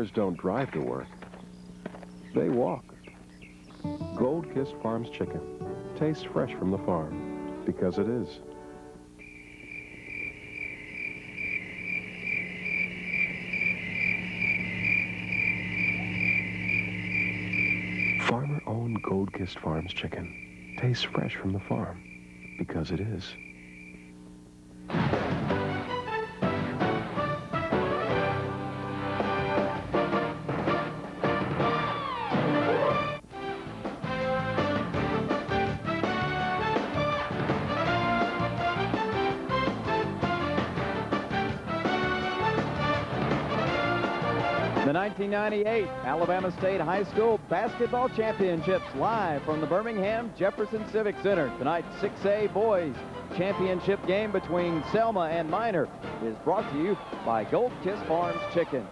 owners don't drive to work. They walk. Gold-Kissed Farms chicken tastes fresh from the farm, because it is. Farmer-owned Gold-Kissed Farms chicken tastes fresh from the farm, because it is. The 1998 Alabama State High School Basketball Championships live from the Birmingham Jefferson Civic Center. Tonight's 6A Boys Championship game between Selma and Minor is brought to you by Gold-Kissed Farms Chicken.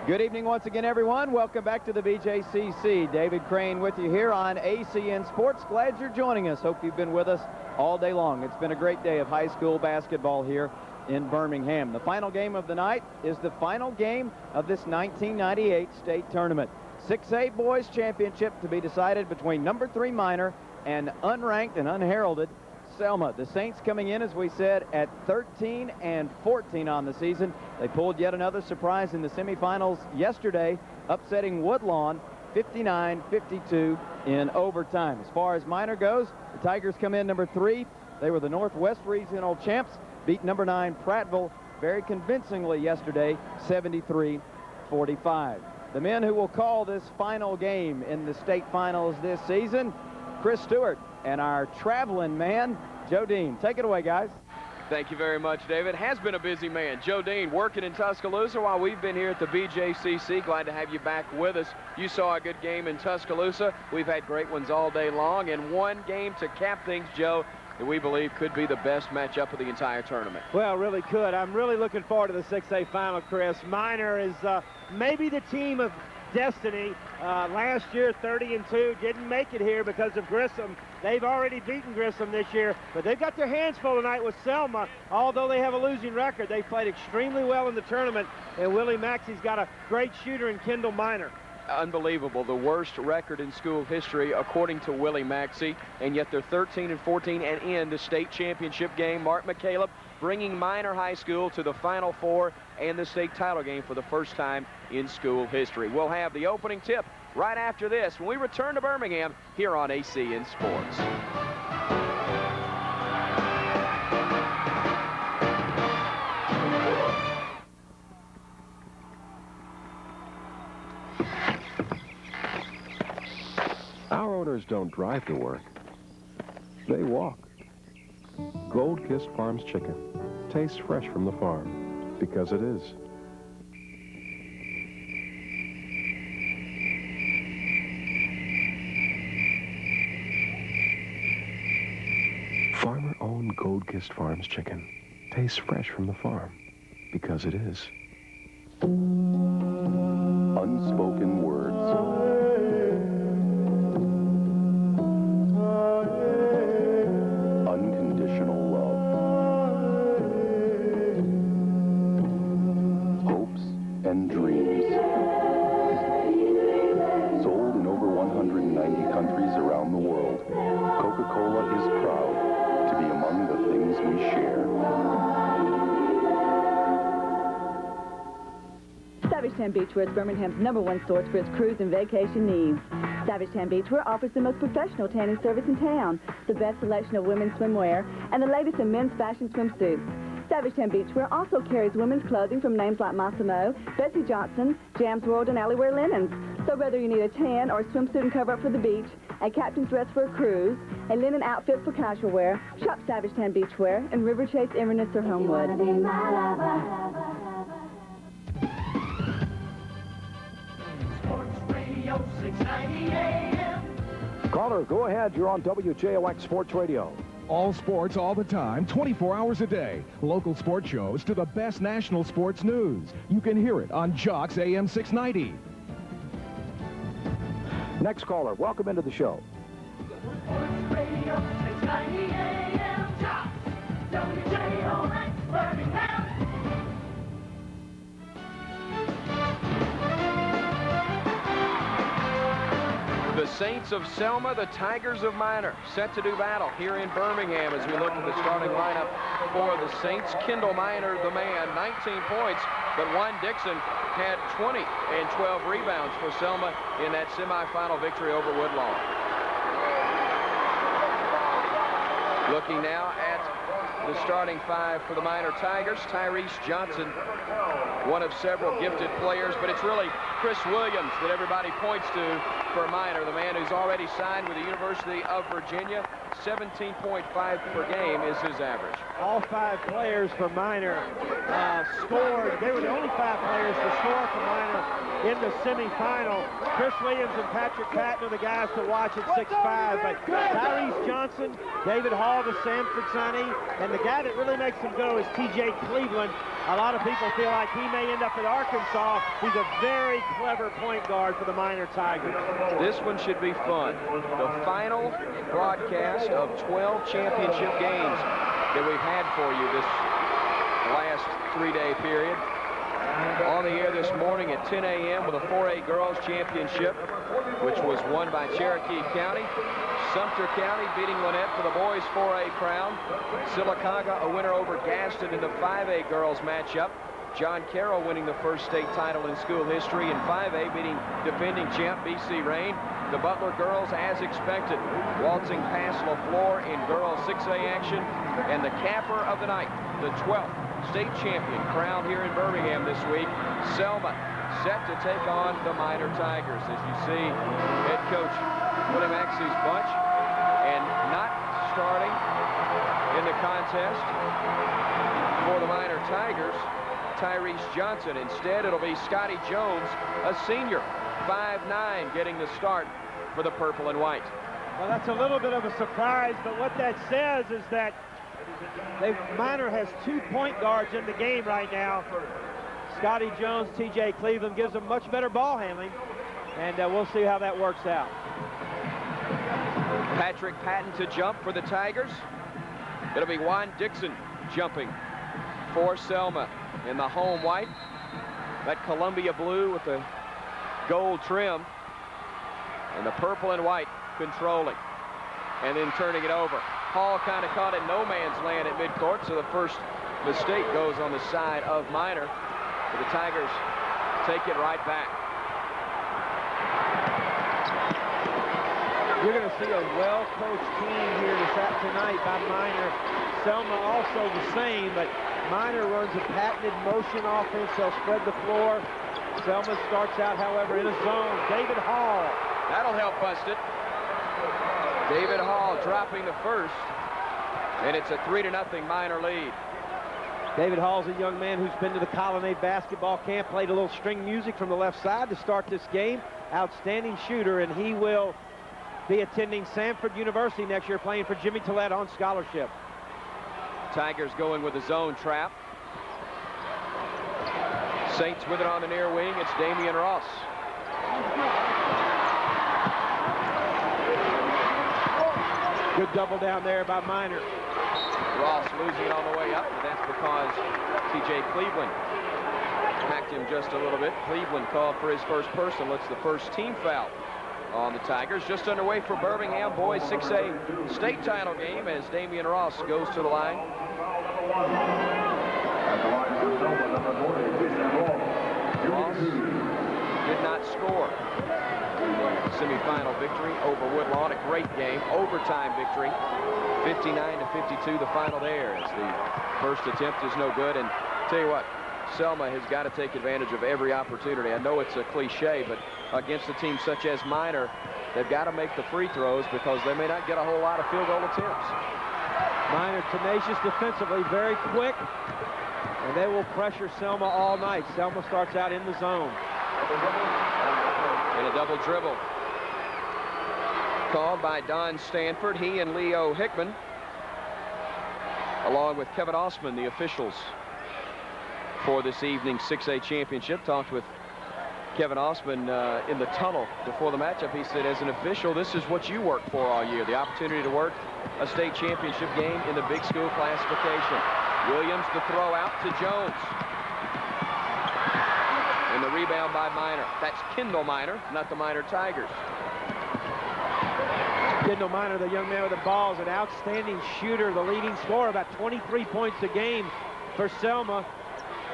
Good evening once again, everyone. Welcome back to the BJCC. David Crane with you here on ACN Sports. Glad you're joining us. Hope you've been with us all day long. It's been a great day of high school basketball here in Birmingham. The final game of the night is the final game of this 1998 state tournament. 6A Boys Championship to be decided between number 3 Minor and unranked and unheralded Selma. The Saints coming in, as we said, at 13-14 on the season. They pulled yet another surprise in the semifinals yesterday, upsetting Woodlawn 59-52 in overtime. As far as Minor goes, the Tigers come in number 3. They were the Northwest Regional champs. Beat number 9 Prattville very convincingly yesterday, 73-45. The men who will call this final game in the state finals this season, Chris Stewart and our traveling man, Joe Dean. Take it away, guys. Thank you very much, David. Has been a busy man. Joe Dean working in Tuscaloosa while we've been here at the BJCC. Glad to have you back with us. You saw a good game in Tuscaloosa. We've had great ones all day long, and one game to cap things, Joe, that we believe could be the best matchup of the entire tournament. Well, really could. I'm really looking forward to the 6A final, Chris. Minor is maybe the team of destiny. Last year, 30-2, didn't make it here because of Grissom. They've already beaten Grissom this year, but they've got their hands full tonight with Selma. Although they have a losing record, they played extremely well in the tournament, and Willie Maxey's got a great shooter in Kendall Minor. Unbelievable. The worst record in school history according to Willie Maxey, and yet they're 13-14 and in the state championship game. Mark McCaleb bringing Minor High School to the Final Four and the state title game for the first time in school history. We'll have the opening tip right after this when we return to Birmingham here on ACN Sports. Our owners don't drive to work. They walk. Gold-Kissed Farms chicken tastes fresh from the farm, because it is. Farmer-owned Gold-Kissed Farms chicken tastes fresh from the farm, because it is. Unspoken words. And dreams. Sold in over 190 countries around the world, Coca-Cola is proud to be among the things we share. Savage Tan Beachwear is Birmingham's #1 source for its cruise and vacation needs. Savage Tan Beachwear offers the most professional tanning service in town, the best selection of women's swimwear, and the latest in men's fashion swimsuits. Savage Tan Beachwear also carries women's clothing from names like Massimo, Bessie Johnson, Jam's World, and Alleywear Linens. So whether you need a tan or a swimsuit and cover-up for the beach, a captain's dress for a cruise, a linen outfit for casual wear, shop Savage Tan Beachwear in River Chase, Inverness, or Homewood. Sports Radio 690 AM. Caller, go ahead. You're on WJOX Sports Radio. All sports all the time, 24 hours a day. Local sports shows to the best national sports news. You can hear it on JOX AM 690. Next caller, welcome into the show. Sports Radio 690 AM. JOX. WJOX Birmingham. Saints of Selma, the Tigers of Minor, set to do battle here in Birmingham as we look at the starting lineup for the Saints. Kendall Minor, the man, 19 points, but Juan Dixon had 20 and 12 rebounds for Selma in that semifinal victory over Woodlawn. Looking now at the starting five for the Minor Tigers. Tyrese Johnson, one of several gifted players, but it's really Chris Williams that everybody points to for Minor, the man who's already signed with the University of Virginia. 17.5 per game is his average. All 5 players for Minor scored. They were the only 5 players to score for Minor in the semifinal. Chris Williams and Patrick Patton are the guys to watch at 6'5", but Tyrese Johnson, David Hall, the Sanford signee, and the guy that really makes them go is TJ Cleveland. A lot of people feel like he may end up at Arkansas. He's a very clever point guard for the Minor Tigers. This one should be fun. The final broadcast of 12 championship games that we've had for you this last 3-day period. On the air this morning at 10 a.m. with a 4A Girls Championship, which was won by Cherokee County. Sumter County beating Lynette for the boys' 4A crown. Sylacauga a winner over Gaston in the 5A girls matchup. John Carroll winning the first state title in school history in 5A, beating defending champ BC Rain. The Butler girls, as expected, waltzing past LaFleur in girls 6A action. And the capper of the night, the 12th state champion crowned here in Birmingham this week, Selma, set to take on the Minor Tigers. As you see, head coach Willie Maxey's bunch, and not starting in the contest for the Minor Tigers, Tyrese Johnson. Instead, it'll be Scotty Jones, a senior, 5'9", getting the start for the purple and white. Well, that's a little bit of a surprise, but what that says is that Minor has 2 point guards in the game right now. Scotty Jones, TJ Cleveland gives them much better ball handling, and we'll see how that works out. Patrick Patton to jump for the Tigers. It'll be Juan Dixon jumping for Selma in the home white. That Columbia blue with the gold trim, and the purple and white controlling. And then turning it over. Hall kind of caught in no man's land at midcourt, so the first mistake goes on the side of Minor. But the Tigers take it right back. You're going to see a well-coached team here tonight by Minor. Selma also the same, but Minor runs a patented motion offense. They'll spread the floor. Selma starts out, however, in a zone. David Hall. That'll help bust it. David Hall dropping the first, and it's a 3-0 Minor lead. David Hall's a young man who's been to the Colonnade basketball camp, played a little string music from the left side to start this game. Outstanding shooter, and he will be attending Sanford University next year, playing for Jimmy Tillett on scholarship. Tigers going with a zone trap. Saints with it on the near wing. It's Damian Ross. Good double down there by Minor. Ross losing it on the way up, but that's because TJ Cleveland hacked him just a little bit. Cleveland called for his first personal. It's the first team foul on the Tigers. Just underway for Birmingham boys 6A state title game as Damian Ross goes to the line. Ross did not score. Semi-final victory over Woodlawn, a great game, overtime victory, 59-52, the final there, as the first attempt is no good. And tell you what, Selma has got to take advantage of every opportunity. I know it's a cliche, but against a team such as Minor, they've got to make the free throws because they may not get a whole lot of field goal attempts. Minor tenacious defensively, very quick, and they will pressure Selma all night. Selma starts out in the zone. And a double dribble called by Don Stanford. He and Leo Hickman, along with Kevin Osman, the officials for this evening's 6A championship. Talked with Kevin Osman in the tunnel before the matchup. He said, as an official, this is what you work for all year, the opportunity to work a state championship game in the big school classification. Williams, the throw out to Jones. And the rebound by Minor. That's Kendall Minor, not the Minor Tigers. Kendall Minor, the young man with the ball, is an outstanding shooter, the leading scorer, about 23 points a game for Selma.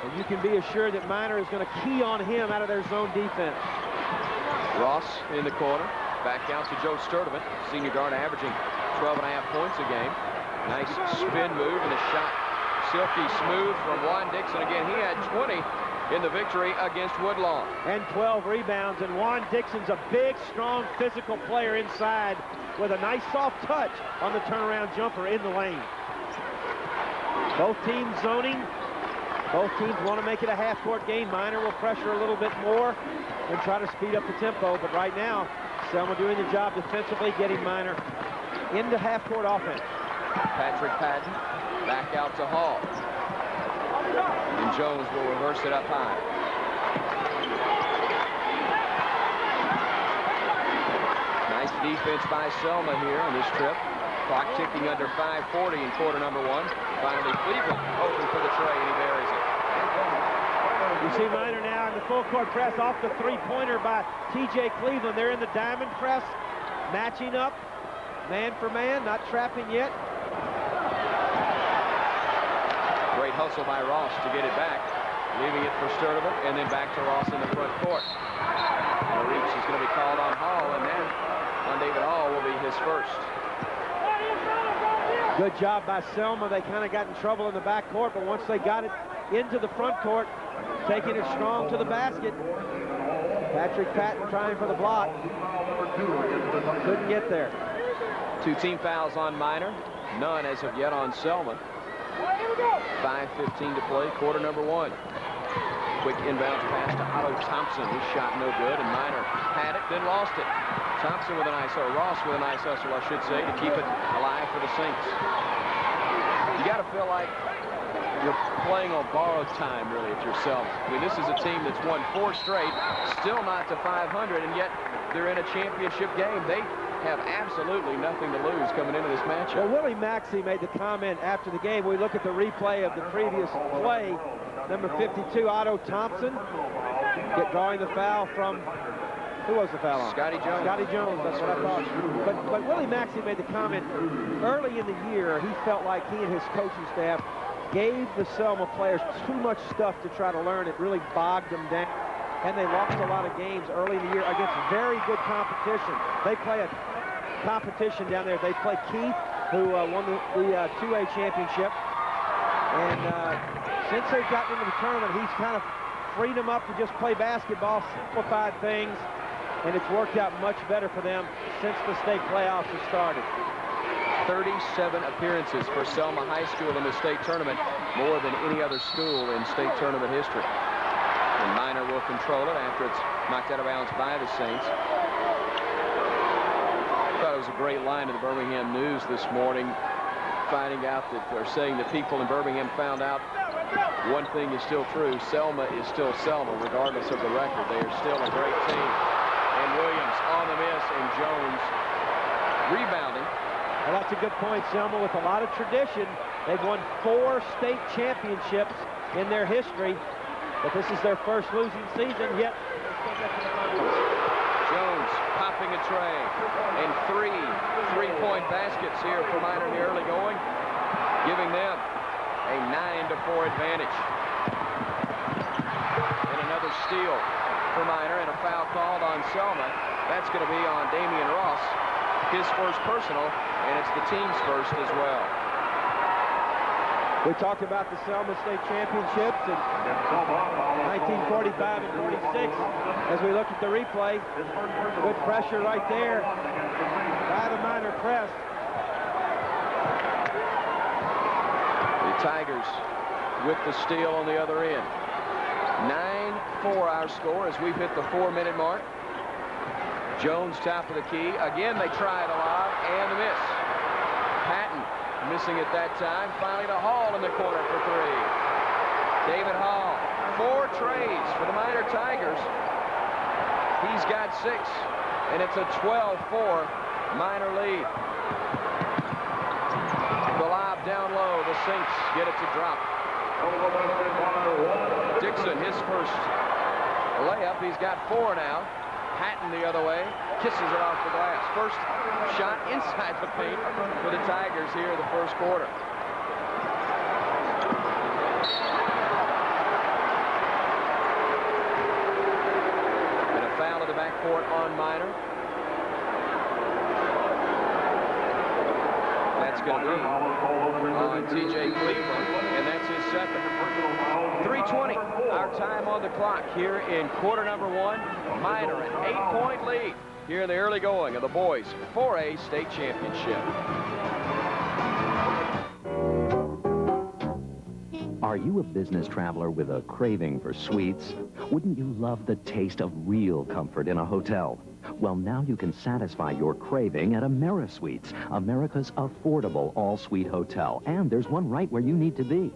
And you can be assured that Minor is going to key on him out of their zone defense. Ross in the corner. Back out to Joe Sturdivant, senior guard, averaging 12.5 points a game. Nice spin move and a shot. Silky smooth from Juan Dixon. Again, he had 20 in the victory against Woodlawn. And 12 rebounds. And Juan Dixon's a big, strong, physical player inside with a nice soft touch on the turnaround jumper in the lane. Both teams zoning. Both teams want to make it a half-court game. Minor will pressure a little bit more and try to speed up the tempo. But right now, Selma doing the job defensively, getting Minor into half-court offense. Patrick Patton back out to Hall. And Jones will reverse it up high. Nice defense by Selma here on this trip. Clock ticking under 5:40 in quarter number 1. Finally, Cleveland open for the tray, and he buries it. You see Minor now in the full court press off the three-pointer by T.J. Cleveland. They're in the diamond press, matching up, man for man, not trapping yet. Great hustle by Ross to get it back, leaving it for Sturdivant, and then back to Ross in the front court. And a reach is going to be called on Hall, and then on David Hall will be his first. Good job by Selma. They kind of got in trouble in the back court, but once they got it into the front court, taking it strong to the basket. Patrick Patton trying for the block. Couldn't get there. 2 team fouls on Minor. None as of yet on Selma. 5:15 to play, quarter number 1. Quick inbound pass to Otto Thompson. His shot no good, and Minor had it, then lost it. Thompson with a nice hustle, Ross with a nice hustle, I should say, to keep it alive for the Saints. You got to feel like you're playing on borrowed time, really, if you're Selma. I mean, this is a team that's won 4 straight, still not to 500, and yet they're in a championship game. They have absolutely nothing to lose coming into this matchup. Well, Willie Maxey made the comment after the game. We look at the replay of the previous play. Number 52, Otto Thompson, drawing the foul from, who was the foul on? Scotty Jones. Scotty Jones, that's what I thought. But Willie Maxey made the comment early in the year. He felt like he and his coaching staff gave the Selma players too much stuff to try to learn. It really bogged them down. And they lost a lot of games early in the year against very good competition. They play a competition down there. They play Keith, who won the 2A championship. And since they've gotten into the tournament, he's kind of freed them up to just play basketball, simplified things, and it's worked out much better for them since the state playoffs have started. 37 appearances for Selma High School in the state tournament, more than any other school in state tournament history. And Minor will control it after it's knocked out of bounds by the Saints. I thought it was a great line in the Birmingham News this morning, finding out that they're saying that people in Birmingham found out one thing is still true. Selma is still Selma, regardless of the record. They are still a great team. And Williams on the miss, and Jones rebounding. Well, that's a good point. Selma with a lot of tradition. They've won 4 state championships in their history, but this is their first losing season, yet Jones popping a tray, and 3 3-point baskets here for Minor in the early going, giving them a 9-4 advantage. And another steal for Minor, and a foul called on Selma. That's going to be on Damian Ross, his first personal, and it's the team's first as well. we talked about the Selma State Championships in 1945 and 46. As we look at the replay, good pressure right there by the Minor press. The Tigers with the steal on the other end. 9-4 our score as we've hit the 4-minute mark. Jones top of the key. Again, they try it a lot, and a miss. Patton missing at that time. Finally to Hall in the corner for 3. David Hall, 4 trays for the Minor Tigers. He's got 6, and it's a 12-4 Minor lead. The lob down low. The Saints get it to drop. Dixon, his first layup. He's got 4 now. Patton the other way, kisses it off the glass. First shot inside the paint for the Tigers here in the first quarter. And a foul in the backcourt on Minor. That's going to be on T.J. Cleveland, and that's his second. 3:20, our time on the clock here in quarter number one. Minor an 8-point lead here in the early going of the boys 4A state championship. Are you a business traveler with a craving for sweets? Wouldn't you love the taste of real comfort in a hotel? Well, now you can satisfy your craving at AmeriSuites, America's affordable all-suite hotel. And there's one right where you need to be.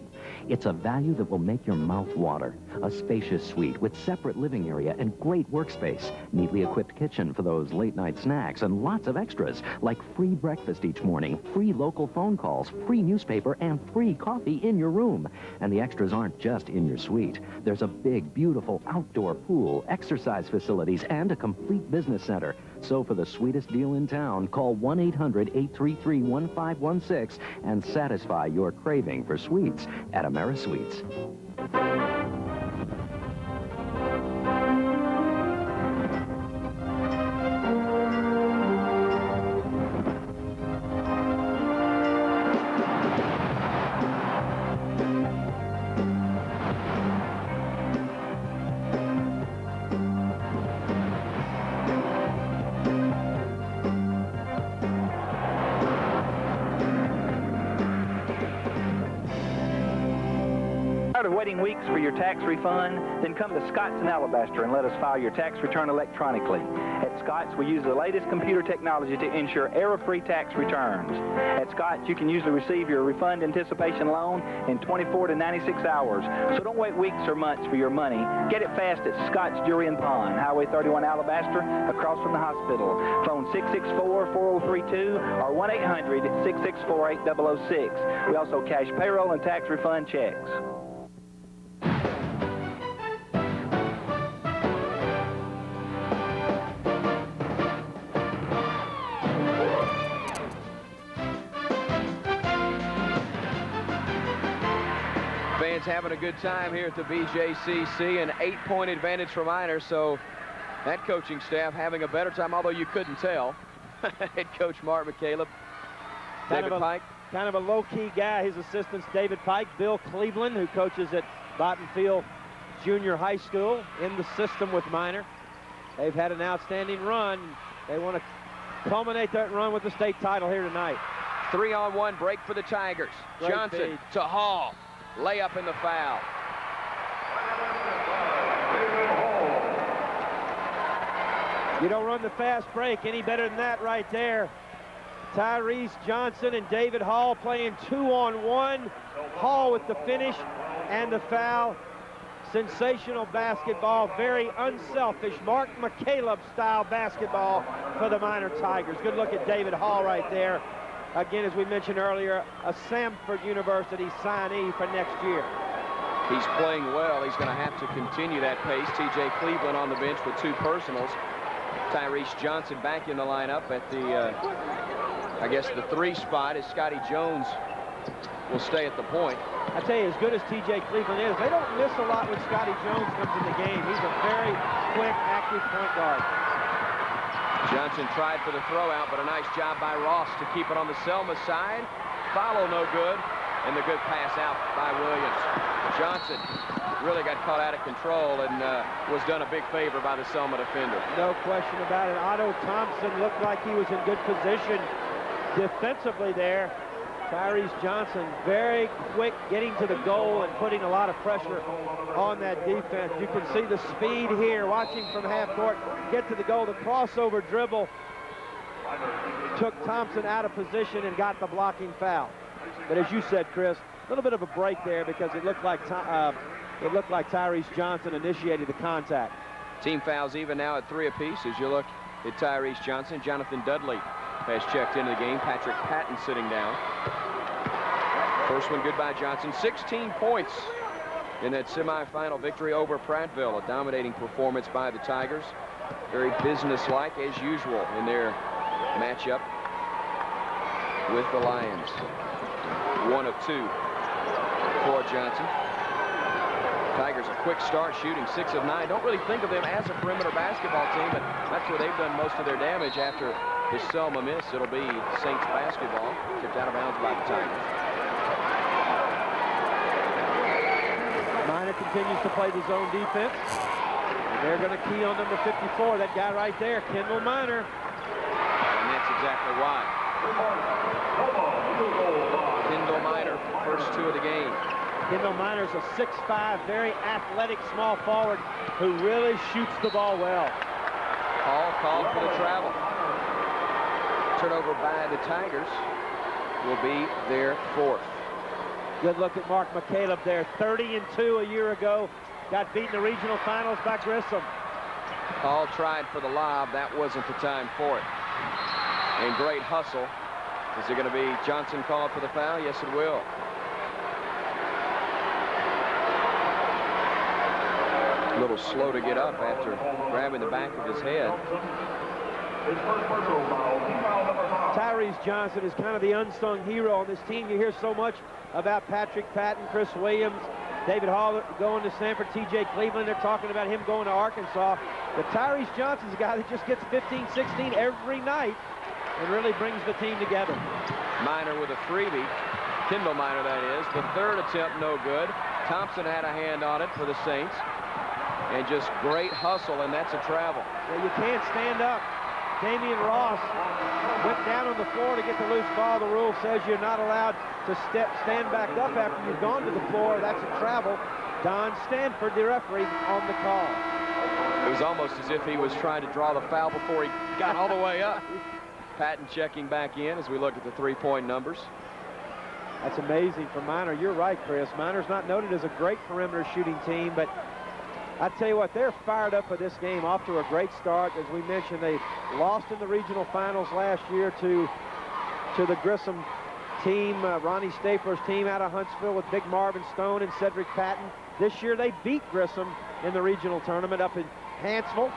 It's a value that will make your mouth water. A spacious suite with separate living area and great workspace. Neatly equipped kitchen for those late-night snacks and lots of extras, like free breakfast each morning, free local phone calls, free newspaper, and free coffee in your room. And the extras aren't just in your suite. There's a big, beautiful outdoor pool, exercise facilities, and a complete business center. So for the sweetest deal in town, call 1-800-833-1516 and satisfy your craving for sweets at AmeriSuites. Tired of waiting weeks for your tax refund? Then come to Scott's in Alabaster and let us file your tax return electronically. At Scott's, we use the latest computer technology to ensure error-free tax returns. At Scott's, you can usually receive your refund anticipation loan in 24 to 96 hours. So don't wait weeks or months for your money. Get it fast at Scott's Jewelry and Pawn, Highway 31 Alabaster, across from the hospital. Phone 664-4032 or 1-800-664-8006. We also cash payroll and tax refund checks. Fans having a good time here at the BJCC. An 8-point advantage for Minor, so that coaching staff having a better time, although you couldn't tell. Head coach Mark McCaleb, David Pike. Kind of a low-key guy. His assistants, David Pike, Bill Cleveland, who coaches at Bottenfield Junior High School, in the system with Minor. They've had an outstanding run. They want to culminate that run with the state title here tonight. 3-on-1 break for the Tigers. Great Johnson feed to Hall. Layup in the foul. You don't run the fast break any better than that right there. Tyrese Johnson and David Hall playing 2-on-1. Hall with the finish and the foul. Sensational basketball, very unselfish Mark McCaleb style basketball for the Minor Tigers. Good look at David Hall right there. Again, as we mentioned earlier, a Samford University signee for next year. He's playing well. He's going to have to continue that pace. T.J. Cleveland on the bench with 2 personals. Tyrese Johnson back in the lineup at the, I guess, the 3 spot as Scotty Jones will stay at the point. I tell you, as good as T.J. Cleveland is, they don't miss a lot when Scotty Jones comes in the game. He's a very quick, active point guard. Johnson tried for the throw out, but a nice job by Ross to keep it on the Selma side. Follow no good, and the good pass out by Williams. Johnson really got caught out of control and was done a big favor by the Selma defender. No question about it. Otto Thompson looked like he was in good position defensively there. Tyrese Johnson very quick getting to the goal and putting a lot of pressure on that defense. You can see the speed here, watching from half court, get to the goal. The crossover dribble took Thompson out of position and got the blocking foul. But as you said, Chris, a little bit of a break there because it looked like Tyrese Johnson initiated the contact. Team fouls even now at 3 apiece as you look at Tyrese Johnson. Jonathan Dudley has checked into the game. Patrick Patton sitting down. First one good by Johnson. 16 points in that semifinal victory over Prattville. A dominating performance by the Tigers. very businesslike as usual in their matchup with the Lions. 1 of 2 for Johnson. Tigers a quick start shooting 6 of 9. Don't really think of them as a perimeter basketball team, but that's where they've done most of their damage after the Selma miss. It'll be Saints basketball, tipped out of bounds by the Tigers. Minor continues to play the zone defense. And they're going to key on number 54, that guy right there, Kendall Minor. And that's exactly why. Kendall Minor, first 2 of the game. Kendall Minor's a 6'5", very athletic small forward who really shoots the ball well. Called for the travel. Turnover by the Tigers will be their 4th. Good look at Mark McCaleb there. 30-2 a year ago. Got beat in the regional finals by Grissom. Hall tried for the lob. That wasn't the time for it. And great hustle. Is it going to be Johnson called for the foul? Yes, it will. A little slow to get up after grabbing the back of his head. Tyrese Johnson is kind of the unsung hero on this team. You hear so much about Patrick Patton, Chris Williams, David Hall going to Stanford, TJ Cleveland. They're talking about him going to Arkansas. But Tyrese Johnson's a guy that just gets 15, 16 every night and really brings the team together. Minor with a freebie. Kendall Minor, that is. The 3rd attempt, no good. Thompson had a hand on it for the Saints. And just great hustle, and that's a travel. Well, you can't stand up. Damian Ross went down on the floor to get the loose ball. The rule says you're not allowed to stand back up after you've gone to the floor. That's a travel. Don Stanford, the referee, on the call. It was almost as if he was trying to draw the foul before he got all the way up. Patton checking back in as we look at the three-point numbers. That's amazing for Minor. You're right, Chris. Minor's not noted as a great perimeter shooting team, but I tell you what, they're fired up for this game, off to a great start. As we mentioned, they lost in the regional finals last year to the Grissom team, Ronnie Stapler's team out of Huntsville with Big Marvin Stone and Cedric Patton. This year they beat Grissom in the regional tournament up in Hanceville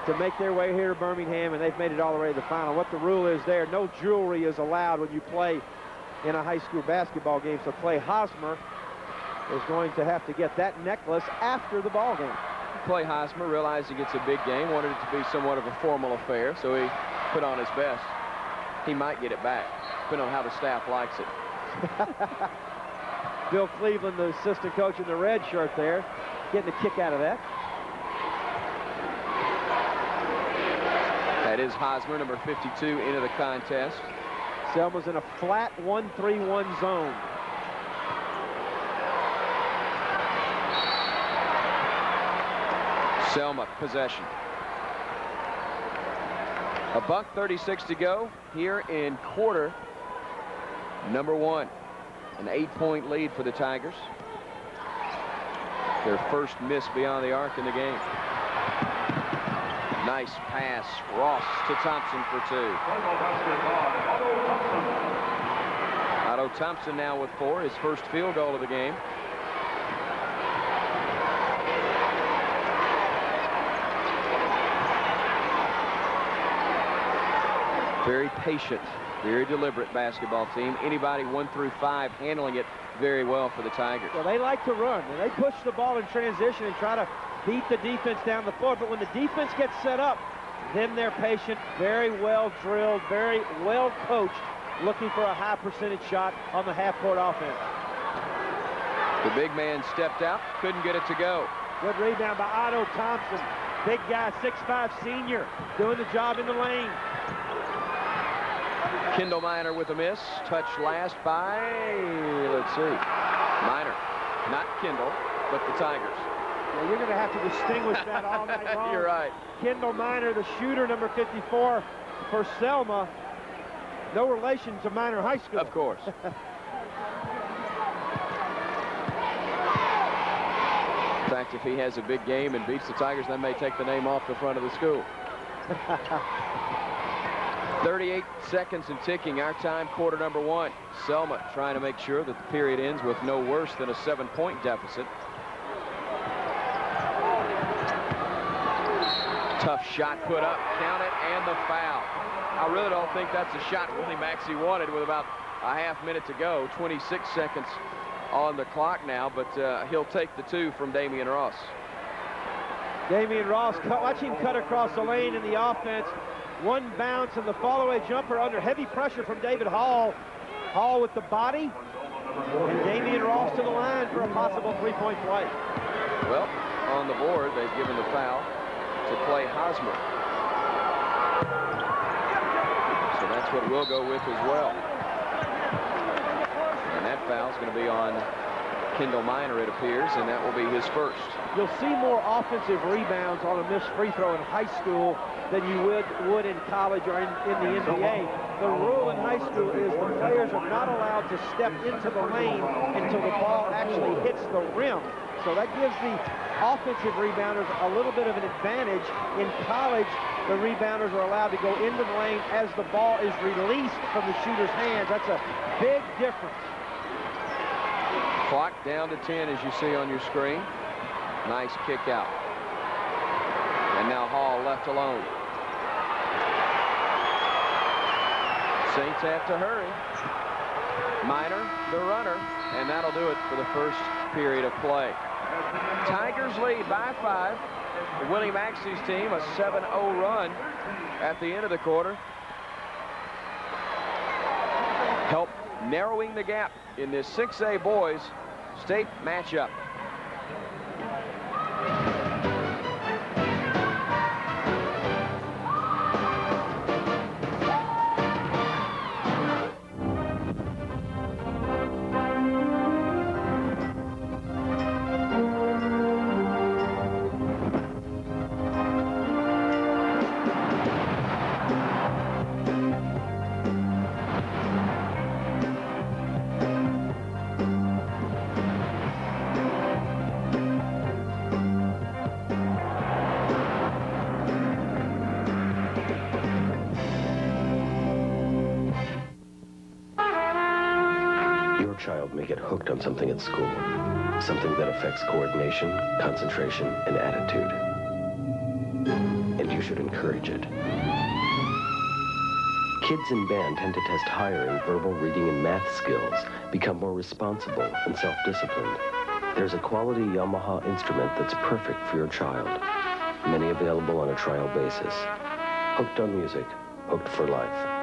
to make their way here to Birmingham, and they've made it all the way to the final. What the rule is there, no jewelry is allowed when you play in a high school basketball game, so Clay Hosmer is going to have to get that necklace after the ball game. Clay Hosmer realized he gets a big game, wanted it to be somewhat of a formal affair, so he put on his best. He might get it back, depending on how the staff likes it. Bill Cleveland, the assistant coach in the red shirt there, getting a kick out of that. That is Hosmer, number 52, into the contest. Selma's in a flat 1-3-1 zone. Selma possession. $1:36 to go here in quarter number 1. An 8-point lead for the Tigers. Their first miss beyond the arc in the game. Nice pass. Ross to Thompson for 2. Otto Thompson now with 4, his first field goal of the game. Very patient, very deliberate basketball team. Anybody 1 through 5 handling it very well for the Tigers. Well, they like to run, and they push the ball in transition and try to beat the defense down the floor. But when the defense gets set up, then they're patient, very well drilled, very well coached, looking for a high percentage shot on the half-court offense. The big man stepped out, couldn't get it to go. Good rebound by Otto Thompson. Big guy, 6'5" senior, doing the job in the lane. Kendall Minor with a miss. Touched last by, let's see, Minor. Not Kendall, but the Tigers. Well, you're going to have to distinguish that all night long. You're right. Kendall Minor, the shooter, number 54 for Selma. No relation to Minor High School. Of course. In fact, if he has a big game and beats the Tigers, they may take the name off the front of the school. 38 seconds and ticking. Our time, quarter number 1. Selma trying to make sure that the period ends with no worse than a 7-point deficit. Tough shot put up, count it, and the foul. I really don't think that's a shot Willie Maxey wanted with about a half minute to go. 26 seconds on the clock now, but he'll take the 2 from Damian Ross. Damian Ross, watch him cut across the lane in the offense. One bounce and the follow-away jumper under heavy pressure from David Hall. Hall with the body, and Damian Ross to the line for a possible 3-point play. Well, on the board, they've given the foul to Clay Hosmer. So that's what we'll go with as well. And that foul's going to be on Kendall Minor, it appears, and that will be his first. You'll see more offensive rebounds on a missed free throw in high school than you would in college or in the NBA. The rule in high school is the players are not allowed to step into the lane until the ball actually hits the rim. So that gives the offensive rebounders a little bit of an advantage. In college, the rebounders are allowed to go into the lane as the ball is released from the shooter's hands. That's a big difference. Clock down to 10, as you see on your screen. Nice kick out. And now Hall left alone. Saints have to hurry. Minor, the runner, and that'll do it for the first period of play. Tigers lead by 5. Willie Maxey's team, a 7-0 run at the end of the quarter. Help narrowing the gap in this 6A boys state matchup. Child may get hooked on something at school, something that affects coordination, concentration, and attitude. And you should encourage it. Kids in band tend to test higher in verbal, reading, and math skills, become more responsible and self-disciplined. There's a quality Yamaha instrument that's perfect for your child. Many available on a trial basis. Hooked on music, hooked for life.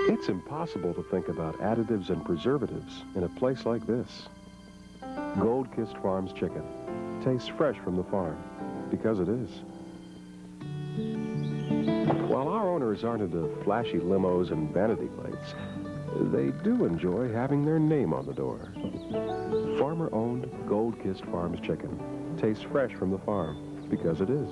It's impossible to think about additives and preservatives in a place like this. Gold-Kissed Farms chicken tastes fresh from the farm, because it is. While our owners aren't into flashy limos and vanity plates, they do enjoy having their name on the door. Farmer-owned Gold-Kissed Farms chicken tastes fresh from the farm, because it is.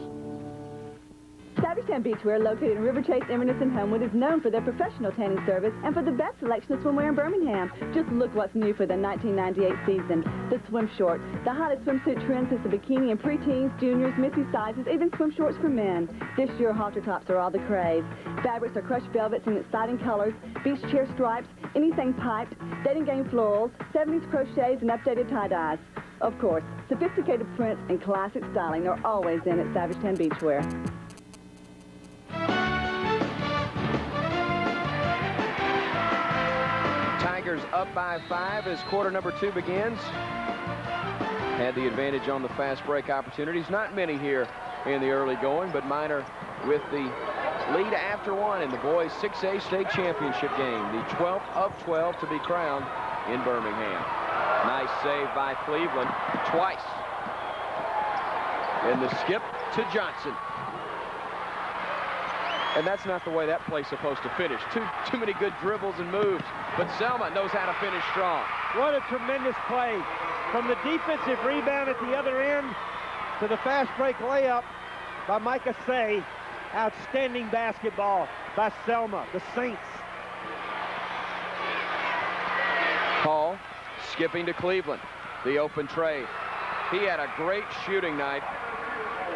Savage Tan Beachwear, located in River Chase, Inverness, and Homewood, is known for their professional tanning service and for the best selection of swimwear in Birmingham. Just look what's new for the 1998 season. The swim short, the hottest swimsuit trend since the bikini and preteens, juniors, missy sizes, even swim shorts for men. This year, halter tops are all the craze. Fabrics are crushed velvets in exciting colors, beach chair stripes, anything piped, dating game florals, 70s crochets, and updated tie-dyes. Of course, sophisticated prints and classic styling are always in at Savage Tan Beachwear. Tigers up by 5 as quarter number 2 begins. Had the advantage on the fast break opportunities. Not many here in the early going, but Minor with the lead after 1 in the boys 6A state championship game. The 12th of 12 to be crowned in Birmingham. Nice save by Cleveland twice. And the skip to Johnson. And that's not the way that play's supposed to finish. Too many good dribbles and moves. But Selma knows how to finish strong. What a tremendous play. From the defensive rebound at the other end to the fast break layup by AHSAA. Outstanding basketball by Selma, the Saints. Hall skipping to Cleveland. The open trade. He had a great shooting night.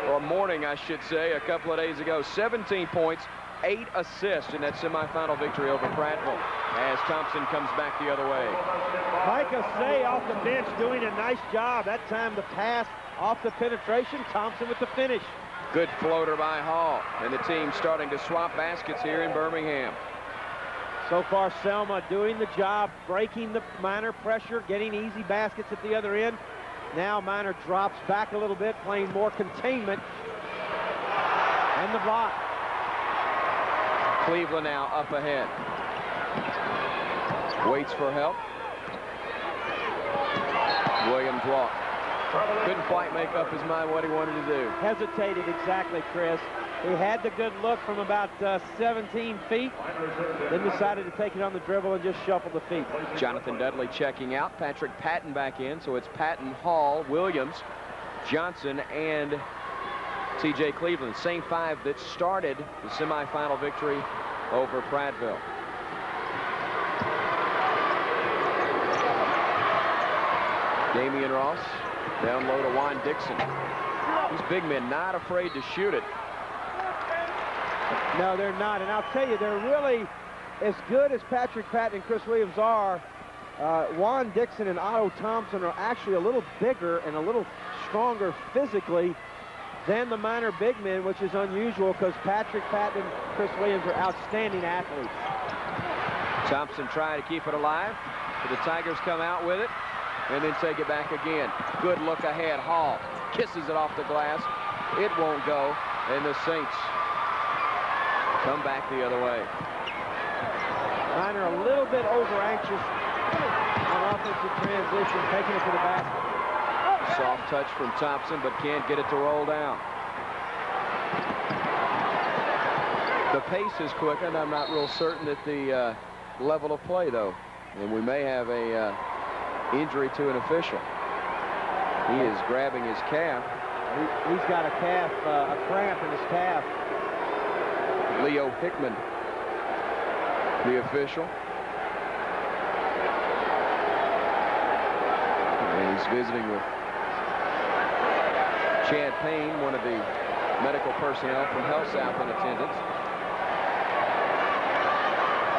Or morning, I should say, a couple of days ago. 17 points, 8 assists in that semifinal victory over Prattville. as Thompson comes back the other way. AHSAA off the bench doing a nice job. That time the pass off the penetration. Thompson with the finish. Good floater by Hall, and the team starting to swap baskets here in Birmingham. So far, Selma doing the job, breaking the Minor pressure, getting easy baskets at the other end. Now Minor drops back a little bit, playing more containment. And the block. Cleveland now up ahead. Waits for help. Williams walk. Couldn't quite make up his mind what he wanted to do. Hesitated, exactly, Chris. He had the good look from about 17 feet, then decided to take it on the dribble and just shuffle the feet. Jonathan Dudley checking out. Patrick Patton back in, so it's Patton, Hall, Williams, Johnson, and T.J. Cleveland. Same five that started the semifinal victory over Prattville. Damian Ross down low to Juan Dixon. These big men not afraid to shoot it. No, they're not. And I'll tell you, they're really as good as Patrick Patton and Chris Williams are. Juan Dixon and Otto Thompson are actually a little bigger and a little stronger physically than the Minor big men, which is unusual because Patrick Patton and Chris Williams are outstanding athletes. Thompson trying to keep it alive. So the Tigers come out with it and then take it back again. Good look ahead. Hall kisses it off the glass. It won't go, and the Saints come back the other way. Minor a little bit over-anxious on offensive transition, taking it to the basket. Soft touch from Thompson, but can't get it to roll down. The pace is quickened. I'm not real certain at the level of play, though. And we may have a injury to an official. He is grabbing his calf. He's got a calf, a cramp in his calf. Leo Hickman, the official. And he's visiting with Chad Payne, one of the medical personnel from HealthSouth in attendance.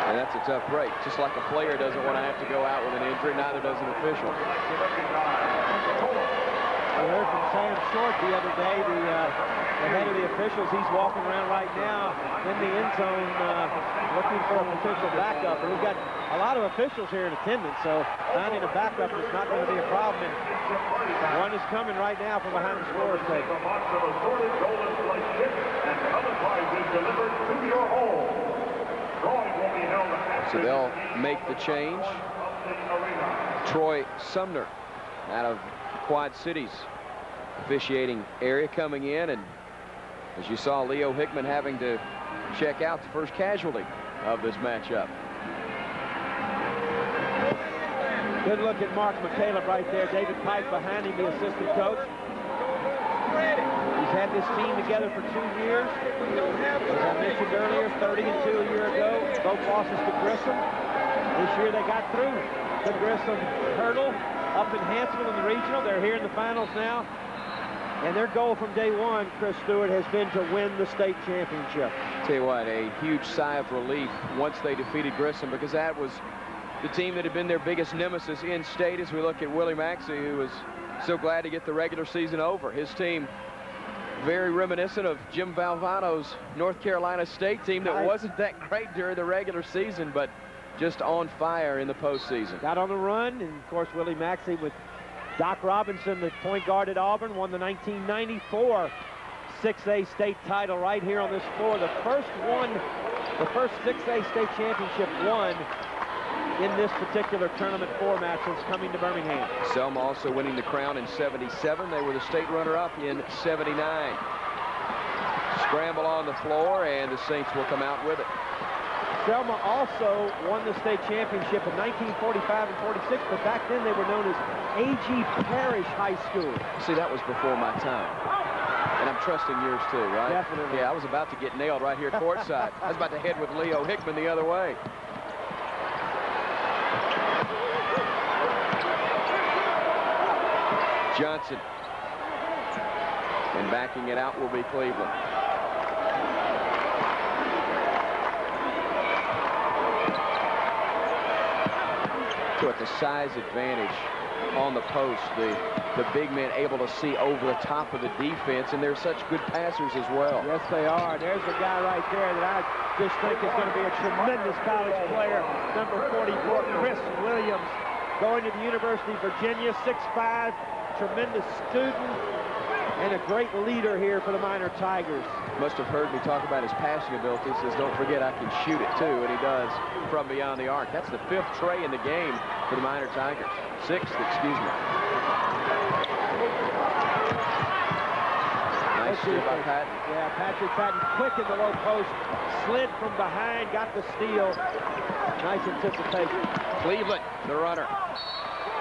And that's a tough break. Just like a player doesn't want to have to go out with an injury, neither does an official. I heard from Sam Short the other day, the head of the officials. He's walking around right now in the end zone looking for a potential backup. And we've got a lot of officials here in attendance, so finding a backup is not going to be a problem. And one is coming right now from behind the scorer's table. So they'll make the change. Troy Sumner out of Quad Cities officiating area coming in, and as you saw, Leo Hickman having to check out, the first casualty of this matchup. Good look at Mark McCaleb right there. David Pike behind him, the assistant coach. He's had this team together for 2 years. As I mentioned earlier, 30-2 a year ago. Both losses to Grissom. This year they got through the Grissom hurdle up in Hansville in the regional. They're here in the finals now. And their goal from day one, Chris Stewart, has been to win the state championship. Tell you what, a huge sigh of relief once they defeated Grissom, because that was the team that had been their biggest nemesis in state. As we look at Willie Maxey, who was so glad to get the regular season over. His team very reminiscent of Jim Valvano's North Carolina State team that wasn't that great during the regular season, but just on fire in the postseason. Got on the run, and of course Willie Maxey with Doc Robinson, the point guard at Auburn, won the 1994 6A state title right here on this floor. The first 6A state championship won in this particular tournament format since coming to Birmingham. Selma also winning the crown in 77. They were the state runner-up in 79. Scramble on the floor, and the Saints will come out with it. Selma also won the state championship in 1945 and 46, but back then they were known as A.G. Parish High School. See, that was before my time. And I'm trusting yours too, right? Definitely. Yeah, I was about to get nailed right here courtside. I was about to head with Leo Hickman the other way. Johnson. And backing it out will be Cleveland. So at the size advantage on the post, the big men able to see over the top of the defense, and they're such good passers as well. Yes, they are. There's a guy right there that I just think is going to be a tremendous college player. Number 44, Chris Williams, going to the University of Virginia, 6'5", tremendous student, and a great leader here for the Minor Tigers. Must have heard me talk about his passing ability. Says, don't forget I can shoot it too, and he does from beyond the arc. That's the 5th tray in the game for the Minor Tigers. 6th, excuse me. Nice steal by Patton. Yeah, Patrick Patton, quick in the low post, slid from behind, got the steal. Nice anticipation. Cleveland, the runner,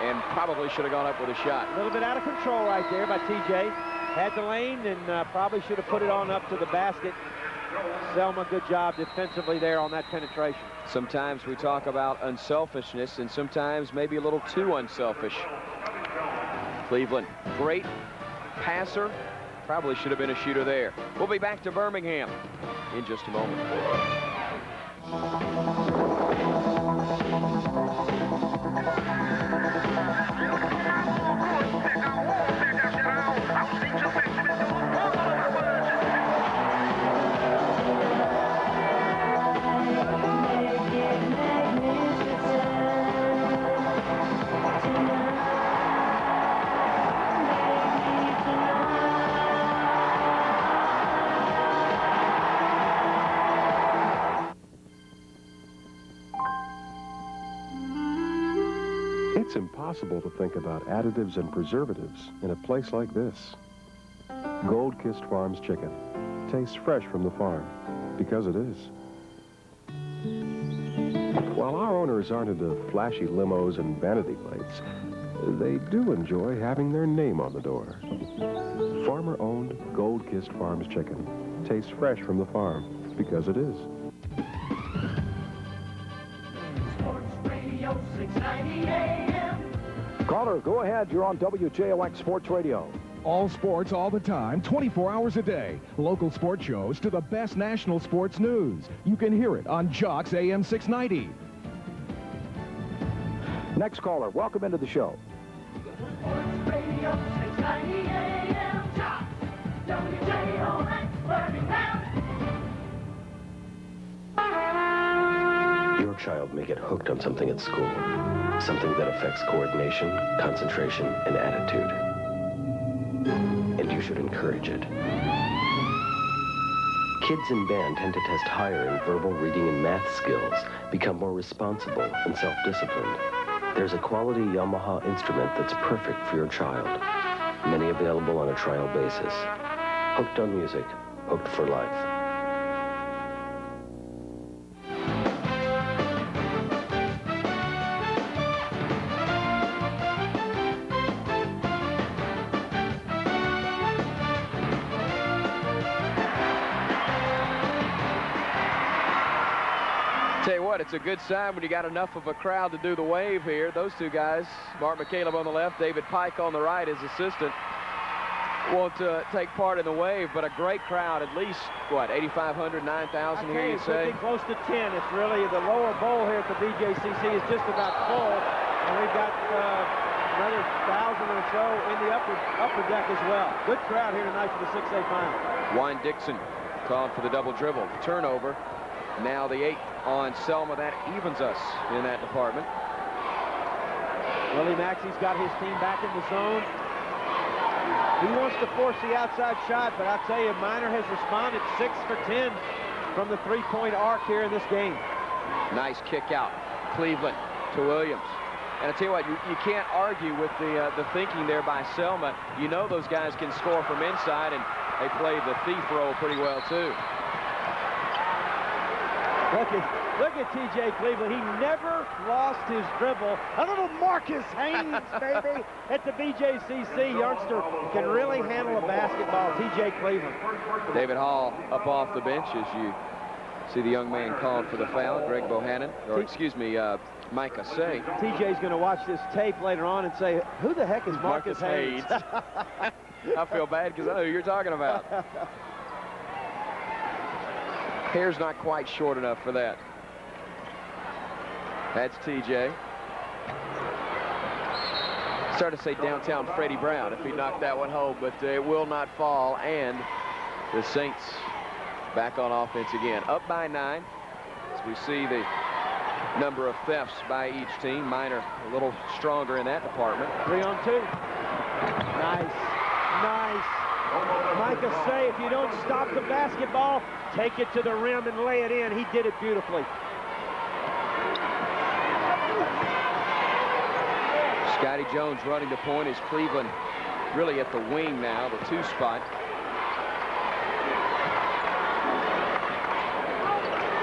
and probably should have gone up with a shot. A little bit out of control right there by TJ. Had the lane and probably should have put it on up to the basket. Selma, good job defensively there on that penetration. Sometimes we talk about unselfishness, and sometimes maybe a little too unselfish. Cleveland, great passer. Probably should have been a shooter there. We'll be back to Birmingham in just a moment. It's impossible to think about additives and preservatives in a place like this. Gold-Kissed Farms chicken tastes fresh from the farm, because it is. While our owners aren't into flashy limos and vanity plates, they do enjoy having their name on the door. Farmer-owned Gold-Kissed Farms chicken tastes fresh from the farm, because it is. Sports Radio 690 AM. Caller, go ahead. You're on WJOX Sports Radio. All sports all the time, 24 hours a day. Local sports shows to the best national sports news. You can hear it on JOX AM 690. Next caller, welcome into the show. Sports Radio 690 AM. Jocks. WJOX Birmingham. Your child may get hooked on something at school, something that affects coordination, concentration, and attitude. And you should encourage it. Kids in band tend to test higher in verbal, reading, and math skills, become more responsible and self-disciplined. There's a quality Yamaha instrument that's perfect for your child. Many available on a trial basis. Hooked on music, hooked for life. Tell you what, it's a good sign when you got enough of a crowd to do the wave here. Those two guys, Mark McCaleb on the left, David Pike on the right, his assistant, won't take part in the wave, but a great crowd, at least, what, 8,500, 9,000 here, you say? It's close to 10. It's really, the lower bowl here at the BJCC is just about full, and we've got another 1,000 or so in the upper deck as well. Good crowd here tonight for the 6A final. Wine Dixon called for the double dribble. Turnover. Now the 8 on Selma. That evens us in that department. Willie Maxey's got his team back in the zone. He wants to force the outside shot, but I'll tell you, Minor has responded 6 for 10 from the three-point arc here in this game. Nice kick out. Cleveland to Williams. And I tell you what, you can't argue with the thinking there by Selma. You know those guys can score from inside, and they played the thief role pretty well, too. Look at T.J. Cleveland. He never lost his dribble. A little Marcus Haynes, baby, at the BJCC. Youngster can really handle a basketball. T.J. Cleveland. David Hall up off the bench as you see the young man called for the foul, Greg Bohannon, or excuse me, Mike AHSAA. TJ's going to watch this tape later on and say, who the heck is Marcus Haynes? I feel bad because I know who you're talking about. Hair's not quite short enough for that. That's TJ. Started to say downtown Freddie Brown if he knocked that one home, but it will not fall, and the Saints back on offense again. Up by 9 as we see the number of thefts by each team. Minor a little stronger in that department. 3-on-2. Nice. Nice. Micah say if you don't stop the basketball, take it to the rim and lay it in. He did it beautifully. Scotty Jones running the point as Cleveland really at the wing now, the 2 spot.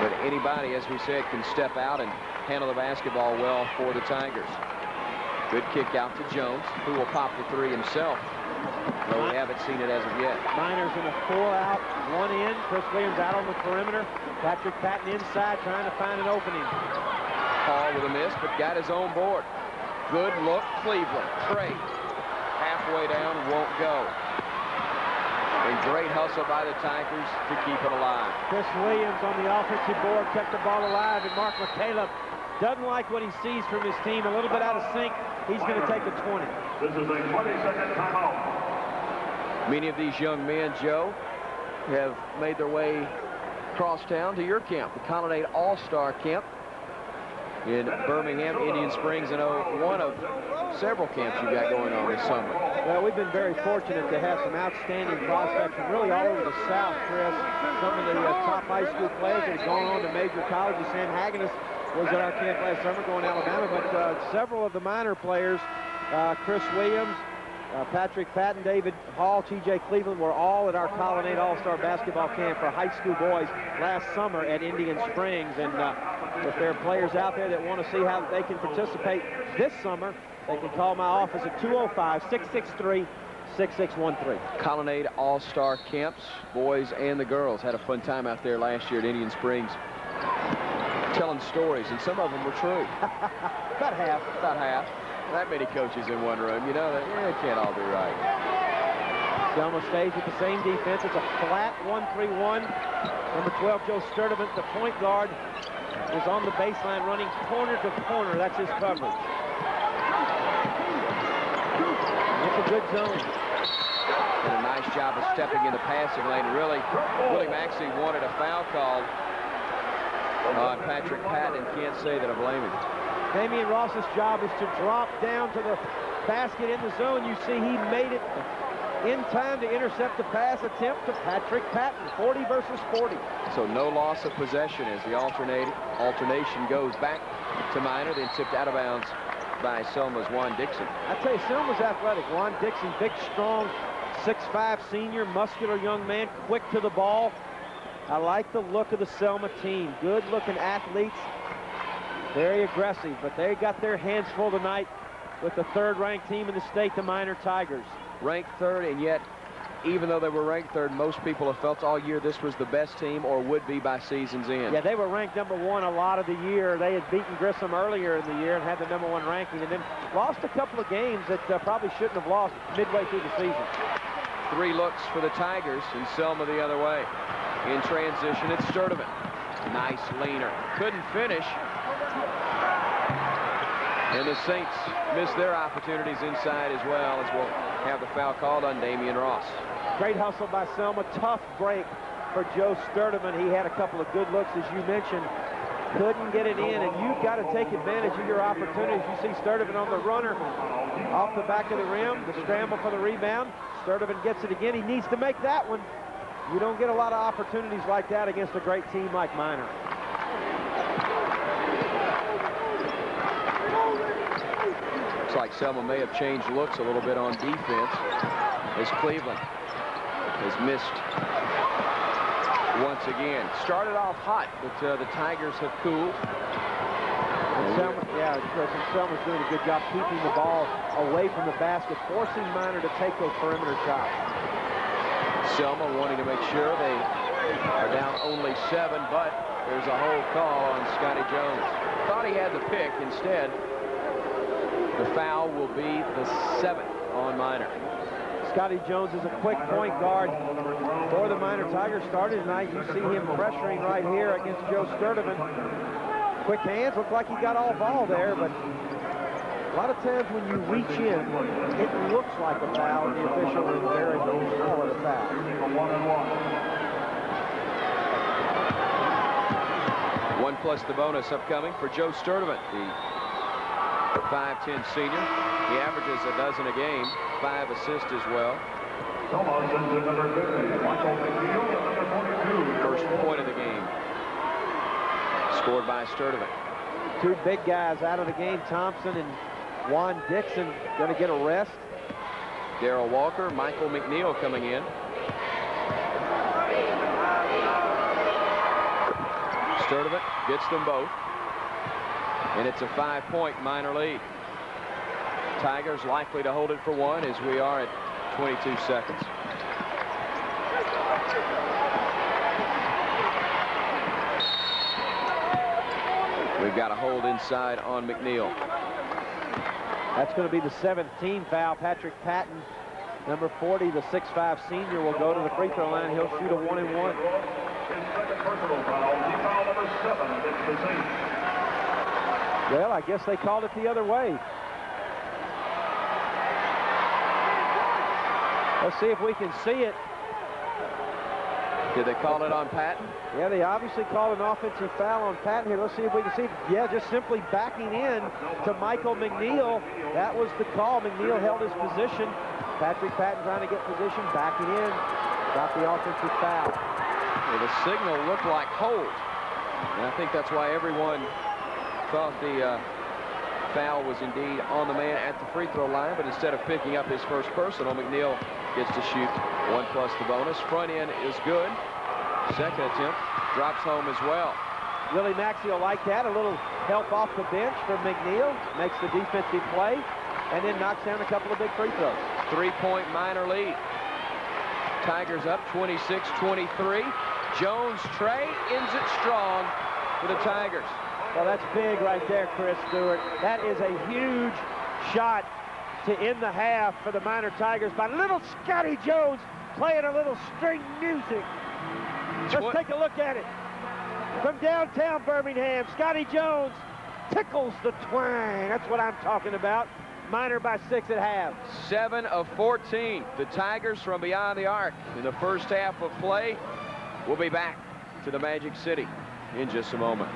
But anybody, as we said, can step out and handle the basketball well for the Tigers. Good kick out to Jones, who will pop the 3 himself, though we haven't seen it as of yet. Miners in a 4-out, 1 in. Chris Williams out on the perimeter. Patrick Patton inside trying to find an opening. Paul with a miss, but got his own board. Good look, Cleveland. Trey halfway down, won't go. And great hustle by the Tigers to keep it alive. Chris Williams on the offensive board kept the ball alive, and Mark McCaleb doesn't like what he sees from his team. A little bit out of sync. He's going to take a 20. This is a 20-second timeout. Many of these young men, Joe, have made their way across town to your camp, the Colonnade All-Star Camp in Birmingham, Indian Springs, and one of several camps you got going on this summer. Well, we've been very fortunate to have some outstanding prospects from really all over the South, Chris. Some of the top high school players that have gone on to major colleges. Sam Hagenis was at our camp last summer going to Alabama, but several of the minor players, Chris Williams, Patrick Patton, David Hall, T.J. Cleveland were all at our Colonnade All-Star Basketball Camp for high school boys last summer at Indian Springs. And if there are players out there that want to see how they can participate this summer, they can call my office at 205-663-6613. Colonnade All-Star Camps, boys and the girls, had a fun time out there last year at Indian Springs, telling stories, and some of them were true. About half. About half. That many coaches in one room, you know, it can't all be right. Selma stays with the same defense. It's a flat 1-3-1. Number 12, Joe Sturdivant, the point guard, is on the baseline running corner to corner. That's his coverage. It's a good zone. And a nice job of stepping in the passing lane. Really, Willie Maxey wanted a foul called on Patrick Patton. Can't say that I blame him. Damian Ross's job is to drop down to the basket in the zone. You see he made it in time to intercept the pass attempt to Patrick Patton. 40 versus 40. So no loss of possession as the alternation goes back to Minor, then tipped out of bounds by Selma's Juan Dixon. I tell you, Selma's athletic. Juan Dixon, big, strong, 6'5" senior, muscular young man, quick to the ball. I like the look of the Selma team. Good-looking athletes. Very aggressive, but they got their hands full tonight with the 3rd-ranked team in the state, the Minor Tigers. Ranked 3rd, and yet, even though they were ranked 3rd, most people have felt all year this was the best team, or would be by season's end. Yeah, they were ranked number 1 a lot of the year. They had beaten Grissom earlier in the year and had the number 1 ranking, and then lost a couple of games that probably shouldn't have lost midway through the season. 3 looks for the Tigers, and Selma the other way. In transition, it's Sturdivant. Nice leaner. Couldn't finish. And the Saints missed their opportunities inside as well, as we'll have the foul called on Damian Ross. Great hustle by Selma. Tough break for Joe Sturdivant. He had a couple of good looks, as you mentioned. Couldn't get it in, and you've got to take advantage of your opportunities. You see Sturdivant on the runner off the back of the rim, the scramble for the rebound. Sturdivant gets it again. He needs to make that one. You don't get a lot of opportunities like that against a great team like Minor. Looks like Selma may have changed looks a little bit on defense as Cleveland has missed once again. Started off hot, but the Tigers have cooled. Selma's doing a good job keeping the ball away from the basket, forcing Minor to take those perimeter shots. Selma wanting to make sure they are down only 7, but there's a hold call on Scotty Jones. Thought he had the pick. Instead, the foul will be the 7th on Minor. Scotty Jones is a quick point guard for the Minor Tigers. Started tonight. You see him pressuring right here against Joe Sturdivant. Quick hands. Looked like he got all ball there, but A lot of times when you reach in, it looks like a foul, and the official invariably will call it a foul. 1 plus the bonus upcoming for Joe Sturdivant, the 5'10 senior. He averages a dozen a game, 5 assists as well. First point of the game scored by Sturdivant. Two big guys out of the game, Thompson and Juan Dixon, going to get a rest. Darrell Walker, Michael McNeil coming in. Sturdivant gets them both, and it's a 5-point minor lead. Tigers likely to hold it for one as we are at 22 seconds. We've got a hold inside on McNeil. That's going to be the 7th team foul. Patrick Patton, number 40, the 6'5 senior, will go to the free throw line. He'll shoot a 1-and-1. Well, I guess they called it the other way. Let's see if we can see it. Did they call it on Patton? Yeah, they obviously called an offensive foul on Patton here. Let's see if we can see it. Yeah, just simply backing in to Michael McNeil. That was the call. McNeil held his position. Patrick Patton trying to get position, backing in. Got the offensive foul. Well, the signal looked like hold. And I think that's why everyone thought the foul was indeed on the man at the free throw line. But instead of picking up his first personal, McNeil gets to shoot 1 plus the bonus. Front end is good. Second attempt drops home as well. Willie Maxey will like that. A little help off the bench from McNeil. Makes the defensive play and then knocks down a couple of big free throws. 3-point minor lead. Tigers up 26-23. Jones Trey ends it strong for the Tigers. Well, that's big right there, Chris Stewart. That is a huge shot to end the half for the Minor Tigers by little Scotty Jones playing a little string music. Let's take a look at it. From downtown Birmingham, Scotty Jones tickles the twang. That's what I'm talking about. Minor by 6 at half. 7 of 14. The Tigers from beyond the arc in the first half of play. We'll be back to the Magic City in just a moment.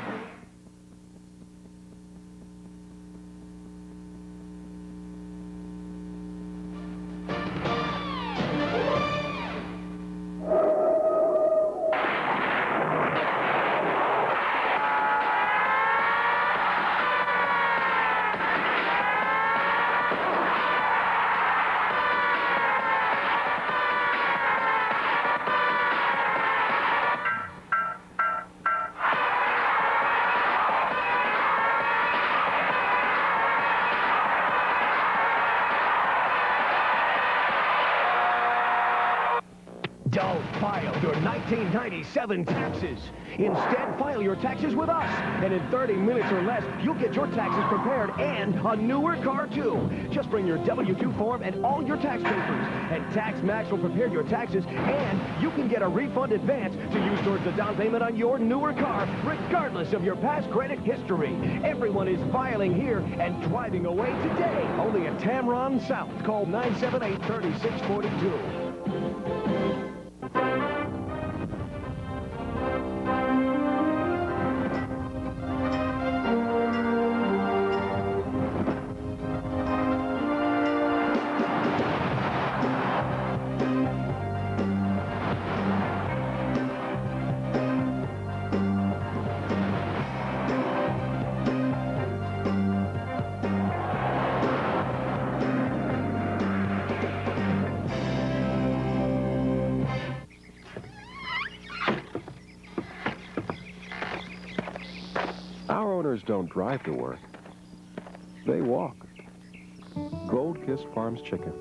Don't file your 1997 taxes. Instead, file your taxes with us. And in 30 minutes or less, you'll get your taxes prepared and a newer car, too. Just bring your W-2 form and all your tax papers. And TaxMax will prepare your taxes, and you can get a refund advance to use towards the down payment on your newer car, regardless of your past credit history. Everyone is filing here and driving away today. Only at Tamron South. Call 978-3642. Our owners don't drive to work. They walk. Gold-Kissed Farms chicken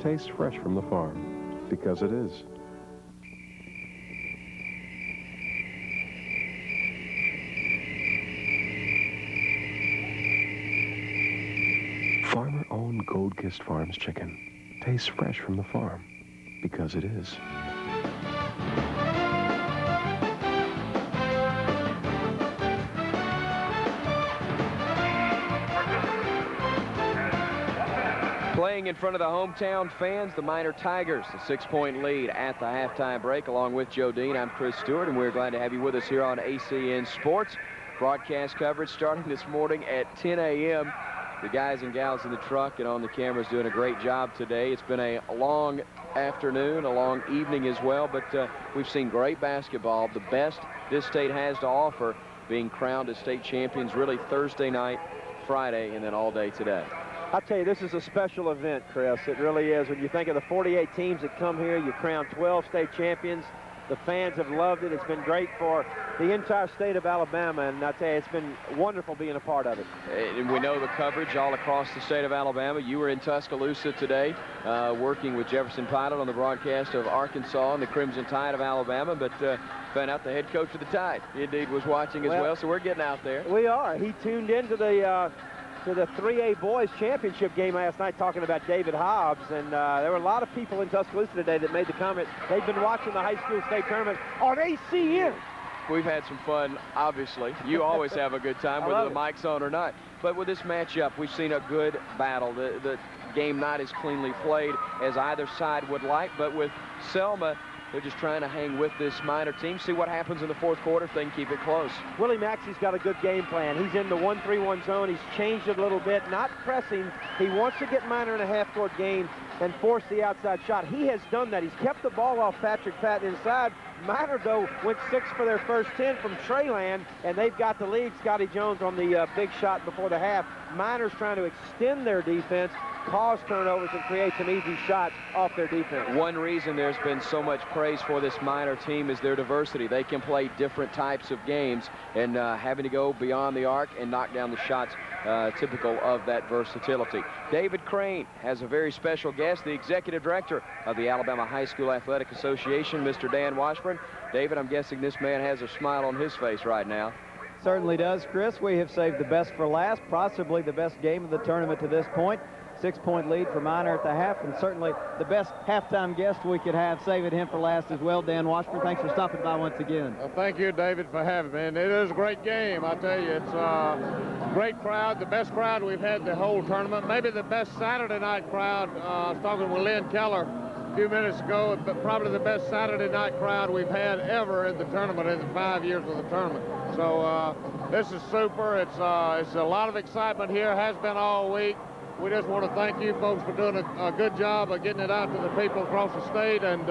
tastes fresh from the farm because it is. Farmer-owned Gold-Kissed Farms chicken tastes fresh from the farm because it is. playing in front of the hometown fans, the Minor Tigers, a 6-point lead at the halftime break. Along with Joe Dean, I'm Chris Stewart, and we're glad to have you with us here on ACN Sports. Broadcast coverage starting this morning at 10 a.m. The guys and gals in the truck and on the cameras doing a great job today. It's been a long afternoon, a long evening as well, but we've seen great basketball, the best this state has to offer, being crowned as state champions really Thursday night, Friday, and then all day today. I'll tell you, this is a special event, Chris. It really is. When you think of the 48 teams that come here, you crown 12 state champions. The fans have loved it. It's been great for the entire state of Alabama, and I tell you, it's been wonderful being a part of it. And we know the coverage all across the state of Alabama. You were in Tuscaloosa today working with Jefferson Pilot on the broadcast of Arkansas and the Crimson Tide of Alabama, but found out the head coach of the Tide indeed was watching as well, so we're getting out there. We are. He tuned into the 3A boys championship game last night talking about David Hobbs, and there were a lot of people in Tuscaloosa today that made the comment they've been watching the high school state tournament on ACN. We've had some fun, obviously. You always have a good time, whether the mic's on or not. But with this matchup, we've seen a good battle. The game not as cleanly played as either side would like, but with Selma, they're just trying to hang with this Minor team, see what happens in the fourth quarter if they can keep it close. Willie Maxey's got a good game plan. He's in the 1-3-1 zone. He's changed it a little bit, not pressing. He wants to get Minor in a half-court game and force the outside shot. He has done that. He's kept the ball off Patrick Patton inside. Minor, though, went 6 for their first 10 from Treyland, and they've got the lead. Scotty Jones on the big shot before the half. Minor's trying to extend their defense, cause turnovers, and create some easy shots off their defense. One reason there's been so much praise for this Minor team is their diversity. They can play different types of games, and having to go beyond the arc and knock down the shots typical of that versatility. David Crane has a very special guest, the executive director of the Alabama High School Athletic Association, Mr. Dan Washburn. David, I'm guessing this man has a smile on his face right now. Certainly does, Chris. We have saved the best for last, possibly the best game of the tournament to this point. 6-point lead for Minor at the half, and certainly the best halftime guest we could have, saving him for last as well. Dan Washburn, thanks for stopping by once again. Well, thank you, David, for having me. And it is a great game, I tell you. It's a great crowd, the best crowd we've had the whole tournament. Maybe the best Saturday night crowd. I was talking with Lynn Keller a few minutes ago, but probably the best Saturday night crowd we've had ever in the tournament in the 5 years of the tournament. So this is super. It's a lot of excitement here, has been all week. We just want to thank you folks for doing a good job of getting it out to the people across the state, and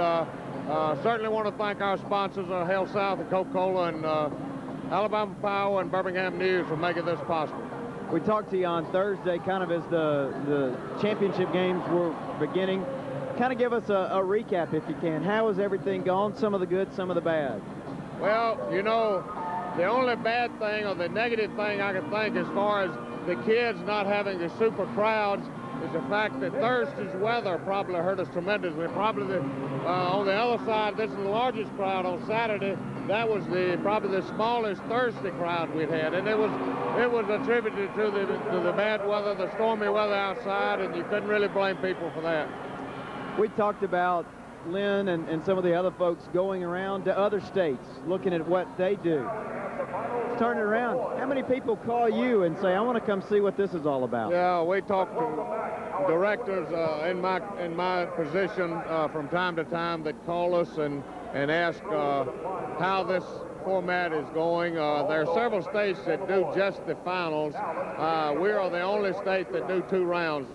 certainly want to thank our sponsors, AHSAA and Coca-Cola, and Alabama Power and Birmingham News for making this possible. We talked to you on Thursday kind of as the championship games were beginning. Kind of give us a recap if you can. How has everything gone? Some of the good, some of the bad. Well, you know, the only bad thing or the negative thing I can think as far as the kids not having the super crowds is the fact that Thursday's weather probably hurt us tremendously. Probably on the other side, this is the largest crowd on Saturday. That was probably the smallest Thursday crowd we'd had, and it was attributed to the bad weather, the stormy weather outside, and you couldn't really blame people for that. We talked about Lynn and some of the other folks going around to other states, looking at what they do. Turn it around. How many people call you and say, I want to come see what this is all about? Yeah, we talk to directors in my position from time to time that call us and ask how this format is going. There are several states that do just the finals. We are the only state that do 2 rounds,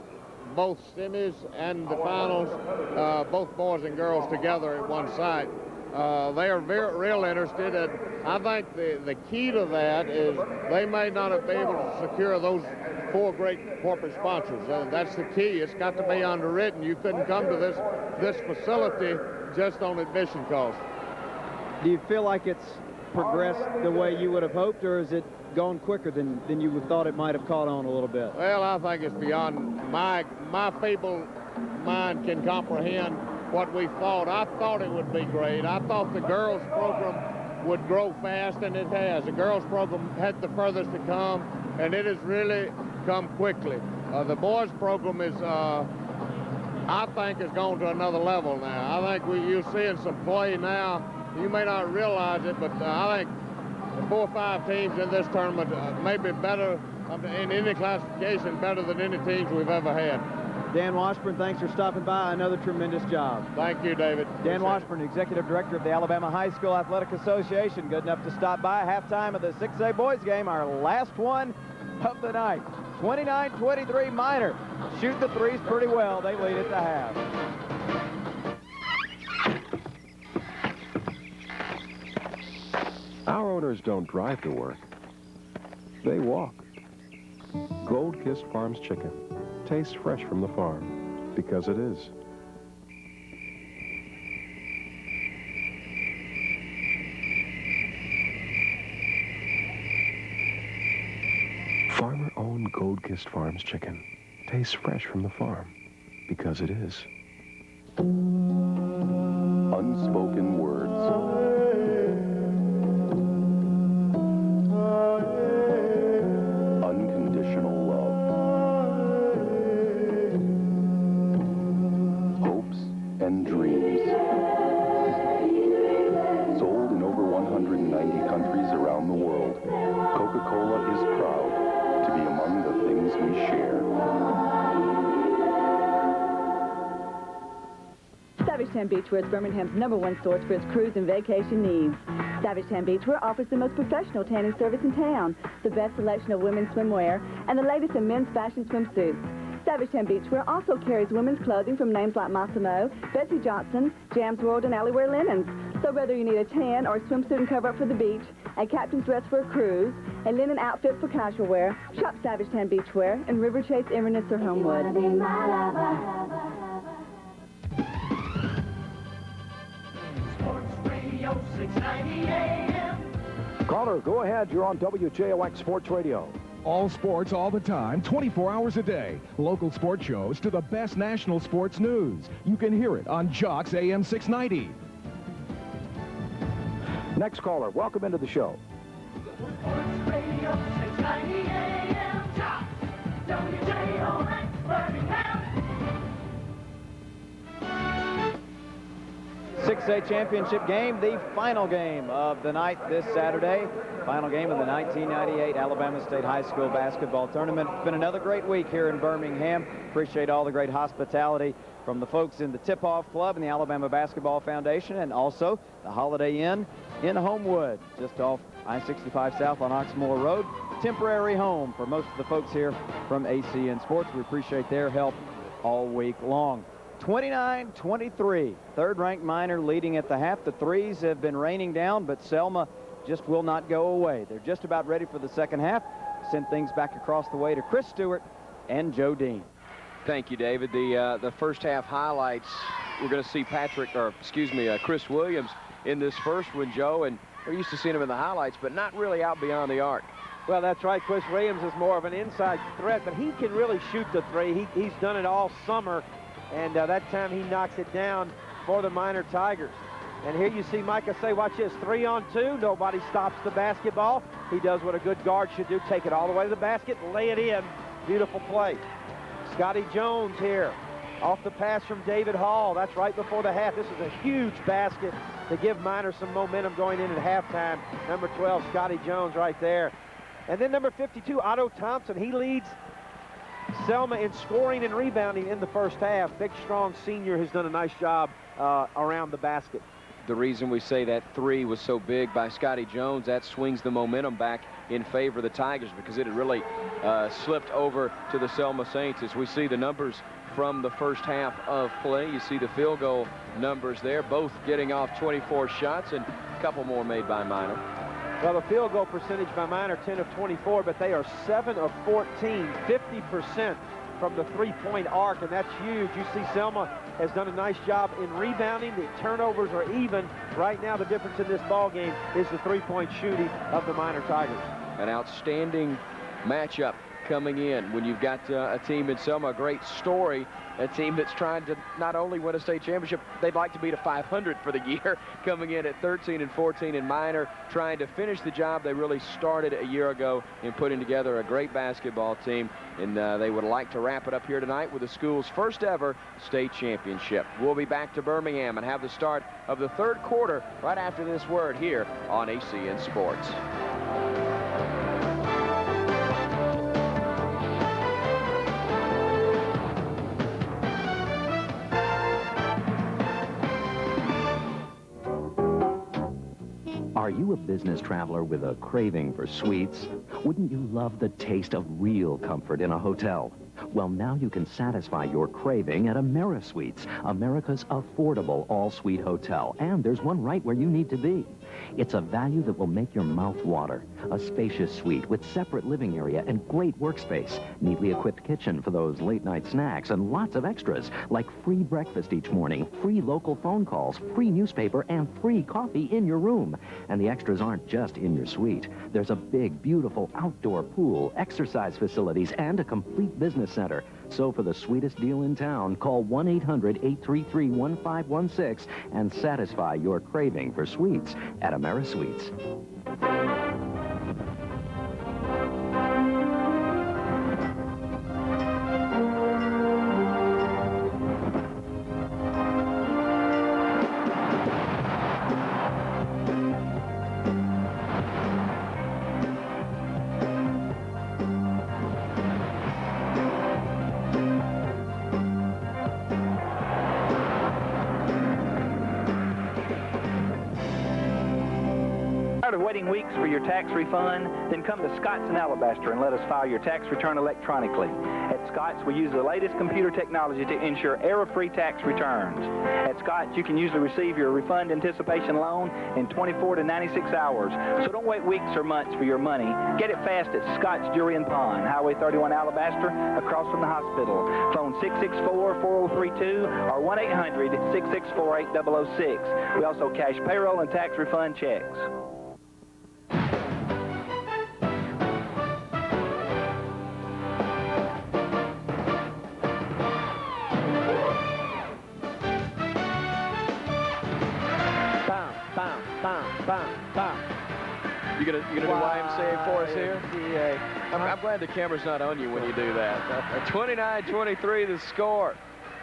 both semis and the finals, both boys and girls together at one site. They are real interested, and I think the key to that is they may not have been able to secure those 4 great corporate sponsors. That's the key. It's got to be underwritten. You couldn't come to this facility just on admission costs. Do you feel like it's progressed the way you would have hoped, or is it gone quicker than you would thought it might have caught on a little bit? Well, I think it's beyond my feeble mind can comprehend what we thought. I thought it would be great. I thought the girls program would grow fast, and it has. The girls program had the furthest to come, and it has really come quickly. The boys program is, I think, has gone to another level now. I think you're seeing some play now. You may not realize it, but I think the 4 or 5 teams in this tournament may be better in any classification, better than any teams we've ever had. Dan Washburn, thanks for stopping by. Another tremendous job. Thank you, David. Dan Washburn, Executive Director of the Alabama High School Athletic Association, good enough to stop by. Halftime of the 6A boys game, our last one of the night. 29-23 Minor. Shoot the threes pretty well. They lead at the half. Our owners don't drive to work. They walk. Gold-Kissed Farms chicken tastes fresh from the farm because it is. Farmer-owned Gold-Kissed Farms chicken tastes fresh from the farm because it is. Unspoken words. Unconditional love. Hopes and dreams. Sold in over 190 countries around the world, Coca-Cola is proud to be among the things we share. Savagetown Beachwear is Birmingham's #1 source for its cruise and vacation needs. Savagetown Beachwear offers the most professional tanning service in town, the best selection of women's swimwear, and the latest in men's fashion swimsuits. Savagetown Beachwear also carries women's clothing from names like Massimo, Betsy Johnson, Jam's World, and Alleywear Linens. So whether you need a tan or a swimsuit and cover up for the beach, a captain's dress for a cruise, a linen outfit for casual wear, shop Savagetown Beachwear in River Chase, Inverness, or Homewood. Caller, go ahead. You're on WJOX Sports Radio. All sports all the time, 24 hours a day. Local sports shows to the best national sports news. You can hear it on Jocks AM 690. Next caller, welcome into the show. Sports Radio 690 AM, Jocks, WJOX, Birmingham. 6A championship game, the final game of the night this Saturday. Final game of the 1998 Alabama State High School basketball tournament. It's been another great week here in Birmingham. Appreciate all the great hospitality from the folks in the Tip-Off Club and the Alabama Basketball Foundation, and also the Holiday Inn in Homewood, just off I-65 South on Oxmoor Road. Temporary home for most of the folks here from ACN Sports. We appreciate their help all week long. 29-23, third-ranked Minor leading at the half. The threes have been raining down, but Selma just will not go away. They're just about ready for the second half. Send things back across the way to Chris Stewart and Joe Dean. Thank you, David. The first half highlights, we're going to see Chris Williams in this first one, Joe, and we're used to seeing him in the highlights, but not really out beyond the arc. Well, that's right. Chris Williams is more of an inside threat, but he can really shoot the three. He's done it all summer, and that time he knocks it down for the Minor Tigers. And here you see Micah say, watch this, 3-on-2. Nobody stops the basketball. He does what a good guard should do, take it all the way to the basket, lay it in. Beautiful play. Scotty Jones here, off the pass from David Hall. That's right before the half. This is a huge basket to give Minor some momentum going in at halftime. Number 12, Scotty Jones right there. And then number 52, Otto Thompson. He leads Selma in scoring and rebounding in the first half. Big, strong senior has done a nice job around the basket. The reason we say that three was so big by Scotty Jones, that swings the momentum back in favor of the Tigers, because it had really slipped over to the Selma Saints. As we see the numbers from the first half of play, you see the field goal numbers there, both getting off 24 shots and a couple more made by Minor. Well, the field goal percentage by Minor, 10 of 24, but they are 7 of 14, 50% from the three-point arc, and that's huge. You see Selma has done a nice job in rebounding. The turnovers are even. Right now, the difference in this ball game is the three-point shooting of the Minor Tigers. An outstanding matchup coming in when you've got a team in Selma, a great story, a team that's trying to not only win a state championship, they'd like to beat a 500 for the year, coming in at 13-14 in Minor, trying to finish the job they really started a year ago in putting together a great basketball team, and they would like to wrap it up here tonight with the school's first ever state championship. We'll be back to Birmingham and have the start of the third quarter right after this word here on ACN Sports. Are you a business traveler with a craving for sweets? Wouldn't you love the taste of real comfort in a hotel? Well, now you can satisfy your craving at AmeriSuites, America's affordable all-suite hotel. And there's one right where you need to be. It's a value that will make your mouth water. A spacious suite with separate living area and great workspace. Neatly equipped kitchen for those late-night snacks and lots of extras, like free breakfast each morning, free local phone calls, free newspaper, and free coffee in your room. And the extras aren't just in your suite. There's a big, beautiful outdoor pool, exercise facilities, and a complete business center. So for the sweetest deal in town, call 1-800-833-1516 and satisfy your craving for sweets at AmeriSuites. Tired of waiting weeks for your tax refund? Then come to Scott's in Alabaster and let us file your tax return electronically. At Scott's, we use the latest computer technology to ensure error-free tax returns. At Scott's, you can usually receive your refund anticipation loan in 24 to 96 hours. So don't wait weeks or months for your money. Get it fast at Scott's Jewelry and Pawn, Highway 31 Alabaster, across from the hospital. Phone 664-4032 or 1-800-664-8006. We also cash payroll and tax refund checks. You gonna do YMCA for us here? I'm glad the camera's not on you when you do that. 29-23 the score.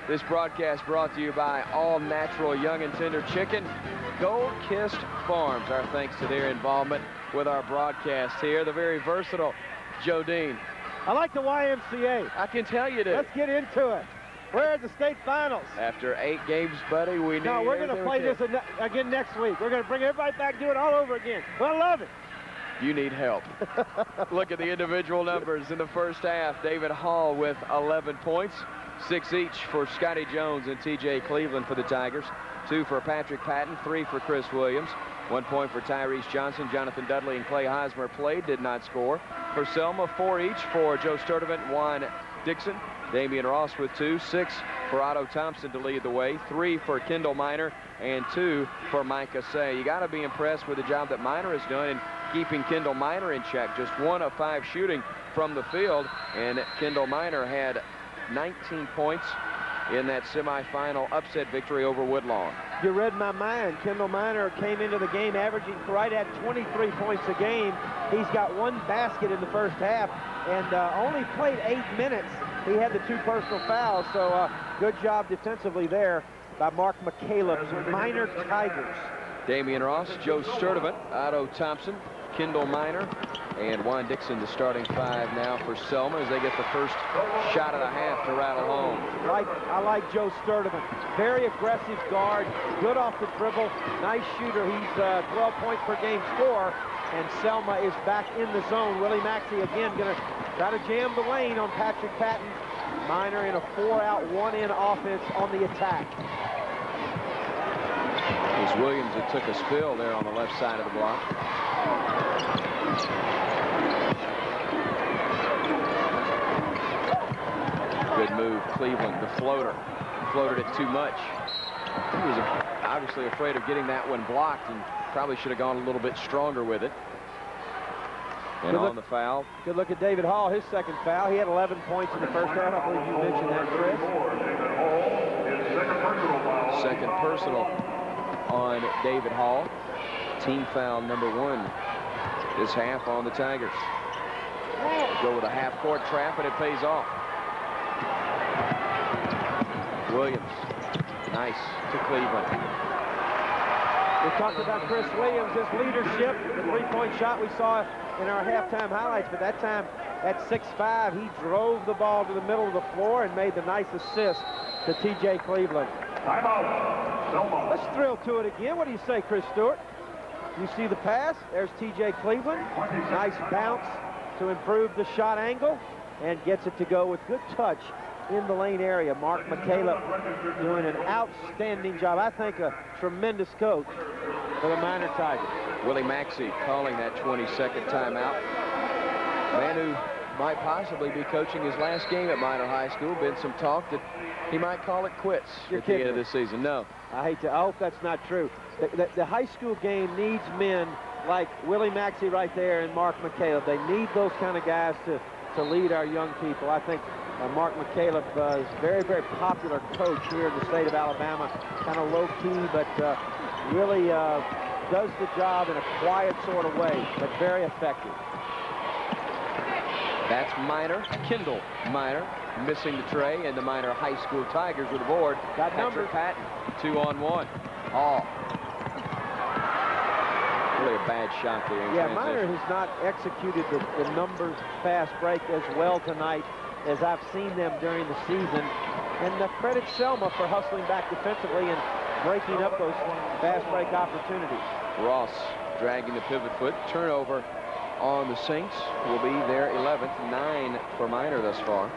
This broadcast brought to you by All Natural Young and Tender Chicken. Gold Kissed Farms, our thanks to their involvement with our broadcast here. The very versatile Joe Dean. I like the YMCA. I can tell you do. Let's get into it. We're at the state finals. After 8 games, buddy, we need... No, we're going to play this again next week. We're going to bring everybody back and do it all over again. I love it. You need help. Look at the individual numbers in the first half. David Hall with 11 points, 6 each for Scotty Jones and T.J. Cleveland for the Tigers, 2 for Patrick Patton, 3 for Chris Williams, 1 point for Tyrese Johnson. Jonathan Dudley and Clay Hosmer played, did not score. For Selma, 4 each for Joe Sturdivant, Juan Dixon, Damian Ross with 2, 6 for Otto Thompson to lead the way, 3 for Kendall Minor, and 2 for Mike AHSAA. You got to be impressed with the job that Minor has done in keeping Kendall Minor in check. Just 1 of 5 shooting from the field, and Kendall Minor had 19 points in that semifinal upset victory over Woodlawn. You read my mind. Kendall Minor came into the game averaging right at 23 points a game. He's got 1 basket in the first half and only played 8 minutes. He had the 2 personal fouls, so good job defensively there by Mark McCaleb's Minor Tigers. Damian Ross, Joe Sturdivant, Otto Thompson, Kendall Minor, and Juan Dixon, the starting 5 now for Selma as they get the first shot of the half to rattle home. I like Joe Sturdivant. Very aggressive guard, good off the dribble, nice shooter. He's 12 points per game scorer, and Selma is back in the zone. Willie Maxey again going to try to jam the lane on Patrick Patton. Minor in a 4-out, 1-in offense on the attack. It was Williams that took a spill there on the left side of the block. Good move, Cleveland, the floater. Floated it too much. He was obviously afraid of getting that one blocked and probably should have gone a little bit stronger with it. And on the foul. Good look at David Hall, his second foul. He had 11 points in the first half. I believe you mentioned that, Chris. Second personal on David Hall. Team foul number 1 this half on the Tigers. Go with a half-court trap, and it pays off. Williams, nice to Cleveland. We talked about Chris Williams, his leadership, the 3-point shot we saw in our halftime highlights, but that time at 6'5", he drove the ball to the middle of the floor and made the nice assist to T.J. Cleveland. Timeout. Selma. Let's thrill to it again. What do you say, Chris Stewart? You see the pass. There's T.J. Cleveland. Nice bounce to improve the shot angle and gets it to go with good touch in the lane area. Mark McCaleb doing an outstanding job. I think a tremendous coach for the Minor Tigers. Willie Maxey calling that 22nd timeout. Man who might possibly be coaching his last game at Minor High School. Been some talk that he might call it quits at the end of the season. No. I hope that's not true. The high school game needs men like Willie Maxey right there and Mark McCaleb. They need those kind of guys to lead our young people. I think Mark McCaleb is a very, very popular coach here in the state of Alabama. Kind of low-key, but really does the job in a quiet sort of way, but very effective. That's Minor, Kendall Minor, missing the tray, and the Minor High School Tigers with the board. Got number. Patton, 2-on-1. Hall. Really a bad shot there. Yeah, Minor has not executed the numbers fast break as well tonight as I've seen them during the season. And credit Selma for hustling back defensively and breaking up those fast break opportunities. Ross dragging the pivot foot. Turnover on the Saints will be their 11th. 9 for Minor thus far.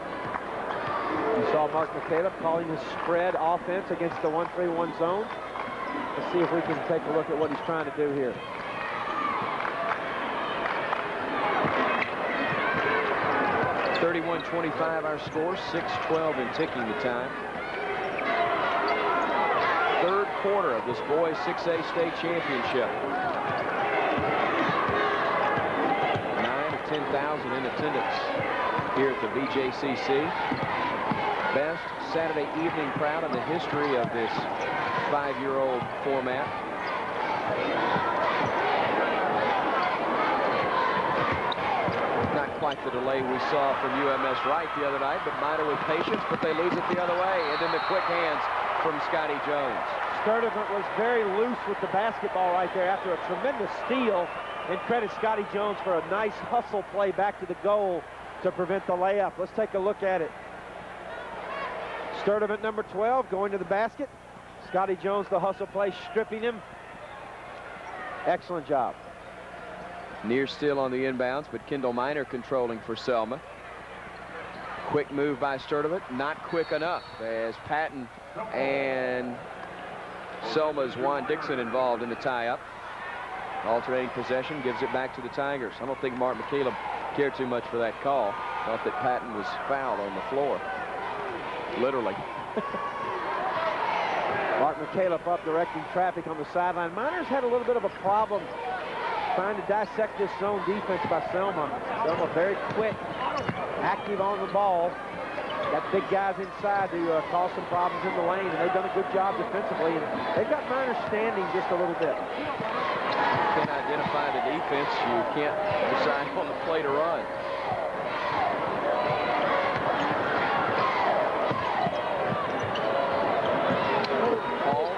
You saw Mark McCaleb calling his spread offense against the 1-3-1 zone. Let's see if we can take a look at what he's trying to do here. (31-25) our score, 6:12 and ticking the time. Third quarter of this boys 6A state championship. 9 of 10,000 in attendance here at the BJCC. Best Saturday evening crowd in the history of this 5-year-old format. Not quite the delay we saw from UMS Wright the other night, but Minor with patience, but they lose it the other way. And then the quick hands from Scotty Jones. Sturdivant was very loose with the basketball right there after a tremendous steal, and credit Scotty Jones for a nice hustle play back to the goal to prevent the layup. Let's take a look at it. Sturdivant, number 12, going to the basket. Scotty Jones, the hustle play, stripping him. Excellent job. Near still on the inbounds, but Kendall Minor controlling for Selma. Quick move by Sturdivant, not quick enough as Patton and Selma's Juan Dixon involved in the tie-up. Alternating possession gives it back to the Tigers. I don't think Mark McCaleb cared too much for that call. Thought that Patton was fouled on the floor. Literally. Mark McCaleb up directing traffic on the sideline. Minor's had a little bit of a problem trying to dissect this zone defense by Selma. Selma very quick, active on the ball. Got big guys inside to cause some problems in the lane, and they've done a good job defensively. And they've got Minor standing just a little bit. You can't identify the defense. You can't decide on the play to run. Hall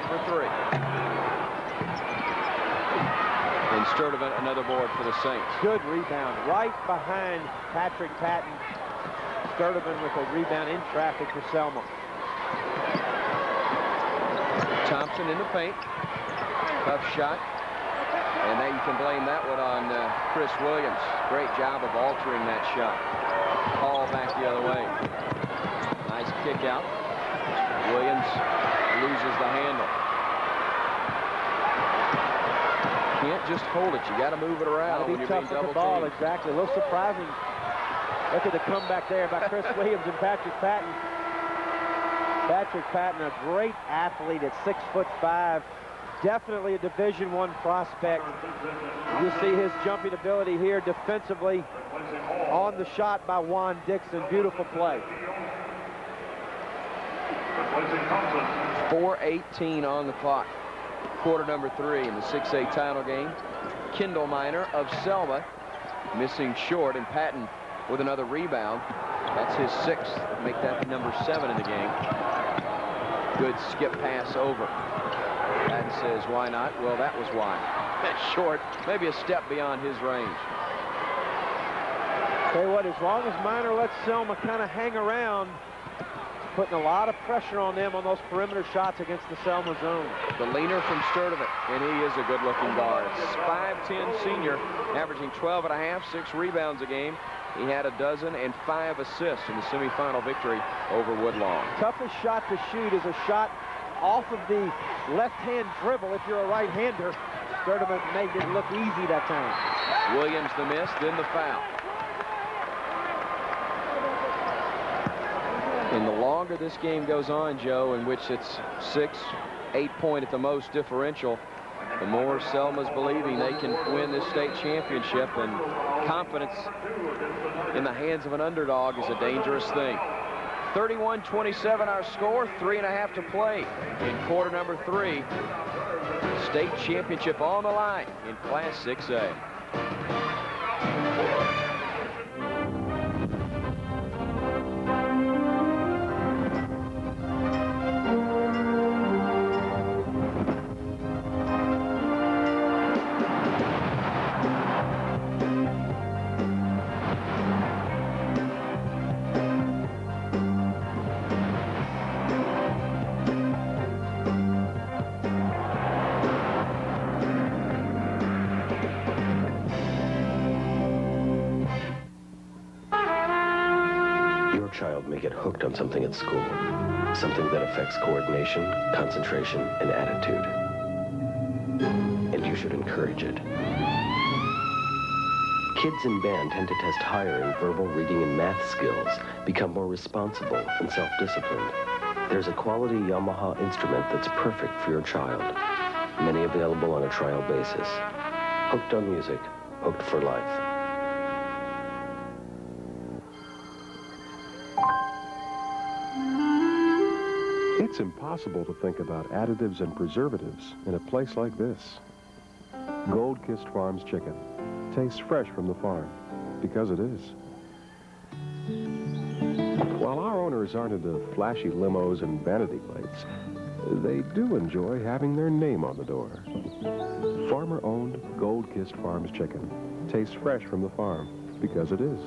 for 3. And Sturdivant, another board for the Saints. Good rebound right behind Patrick Patton. Sturdivant with a rebound in traffic for Selma. Thompson in the paint. Tough shot. And now you can blame that one on Chris Williams. Great job of altering that shot. Hall back the other way. Nice kick out. Williams loses the handle. Can't just hold it. You got to move it around when you're being double the ball. teamed. Exactly. A little surprising. Look at the comeback there by Chris Williams and Patrick Patton. Patrick Patton, a great athlete at 6'5". Definitely a Division I prospect. You see his jumping ability here defensively on the shot by Juan Dixon. Beautiful play. 4:18 on the clock. Quarter number 3 in the 6A title game. Kendall Minor of Selma missing short, and Patton with another rebound. That's his 6th. Make that number 7 in the game. Good skip pass over. Patton says, why not? Well, that was why. That's short, maybe a step beyond his range. Tell you what, as long as Minor lets Selma kind of hang around, putting a lot of pressure on them on those perimeter shots against the Selma zone. The leaner from Sturdivant, and he is a good-looking guard. 5'10" senior, averaging 12 and a half, 6 rebounds a game. He had a dozen and 5 assists in the semifinal victory over Woodlawn. Toughest shot to shoot is a shot off of the left-hand dribble if you're a right-hander. Sturdivant made it look easy that time. Williams the miss, then the foul. And the longer this game goes on, Joe, in which it's 6, 8 point at the most differential, the more Selma's believing they can win this state championship, and confidence in the hands of an underdog is a dangerous thing. 31-27 our score, 3.5 to play in quarter number 3. State championship on the line in Class 6A. Child may get hooked on something at school, something that affects coordination, concentration, and attitude. And you should encourage it. Kids in band tend to test higher in verbal, reading, and math skills, become more responsible and self-disciplined. There's a quality Yamaha instrument that's perfect for your child. Many available on a trial basis. Hooked on music, hooked for life. It's impossible to think about additives and preservatives in a place like this. Gold-Kissed Farms chicken tastes fresh from the farm, because it is. While our owners aren't into flashy limos and vanity plates, they do enjoy having their name on the door. Farmer-owned Gold-Kissed Farms chicken tastes fresh from the farm, because it is.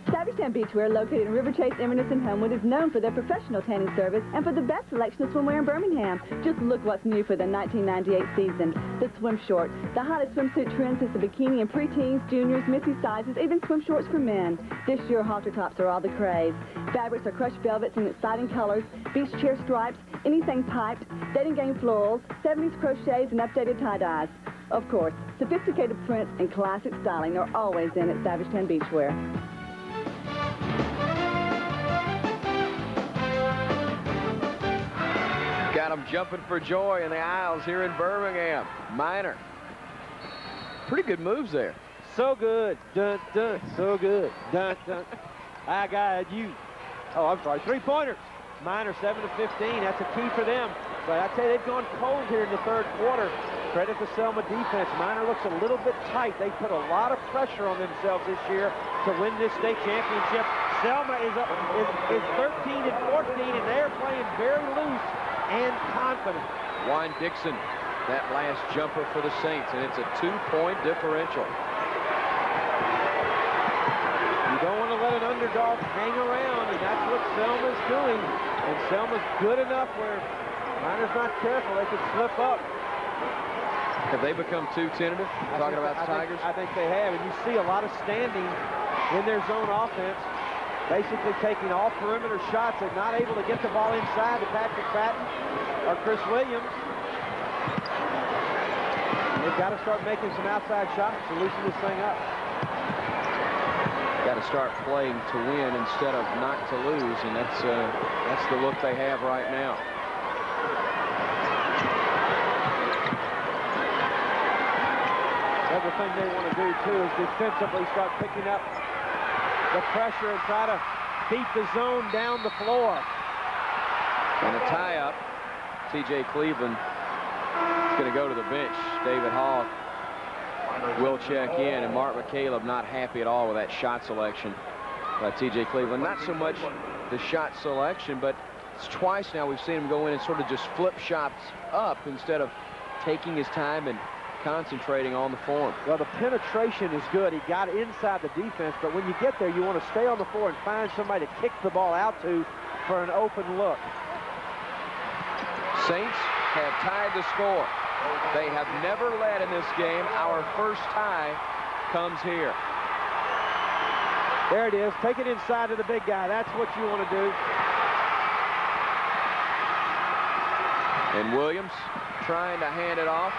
Savage Town Beachwear, located in River Chase, Inverness, and Homewood, is known for their professional tanning service and for the best selection of swimwear in Birmingham. Just look what's new for the 1998 season. The swim short, the hottest swimsuit trend since the bikini and preteens, juniors, missy sizes, even swim shorts for men. This year, halter tops are all the craze. Fabrics are crushed velvets in exciting colors, beach chair stripes, anything piped, dating game florals, 70s crochets, and updated tie-dyes. Of course, sophisticated prints and classic styling are always in at Savage Town Beachwear. Got them jumping for joy in the aisles here in Birmingham. Minor. Pretty good moves there. So good. Dun, dun. So good. Dun, dun. I got you. Oh, I'm sorry. 3-pointers. Minor 7 of 15. That's a key for them. But I tell you, they've gone cold here in the third quarter. Credit the Selma defense. Minor looks a little bit tight. They put a lot of pressure on themselves this year to win this state championship. Selma is 13 and 14, and they're playing very loose and confident. Juan Dixon, that last jumper for the Saints, and it's a 2-point differential. You don't want to let an underdog hang around, and that's what Selma's doing. And Selma's good enough where Minor's not careful, they could slip up. Have they become too tentative? Talking about the Tigers? I think they have, and you see a lot of standing in their zone offense. Basically taking all perimeter shots and not able to get the ball inside to Patrick Patton or Chris Williams. They've got to start making some outside shots to loosen this thing up. Got to start playing to win instead of not to lose, and that's the look they have right now. The other thing they want to do, too, is defensively start picking up the pressure and try to beat the zone down the floor. And a tie-up. T.J. Cleveland is going to go to the bench. David Hall will check in, and Mark McCaleb not happy at all with that shot selection by T.J. Cleveland. Not so much the shot selection, but it's twice now we've seen him go in and sort of just flip shots up instead of taking his time and concentrating on the form. Well, the penetration is good. He got inside the defense, but when you get there, you want to stay on the floor and find somebody to kick the ball out to for an open look. Saints have tied the score. They have never led in this game. Our first tie comes here. There it is. Take it inside to the big guy. That's what you want to do. And Williams trying to hand it off.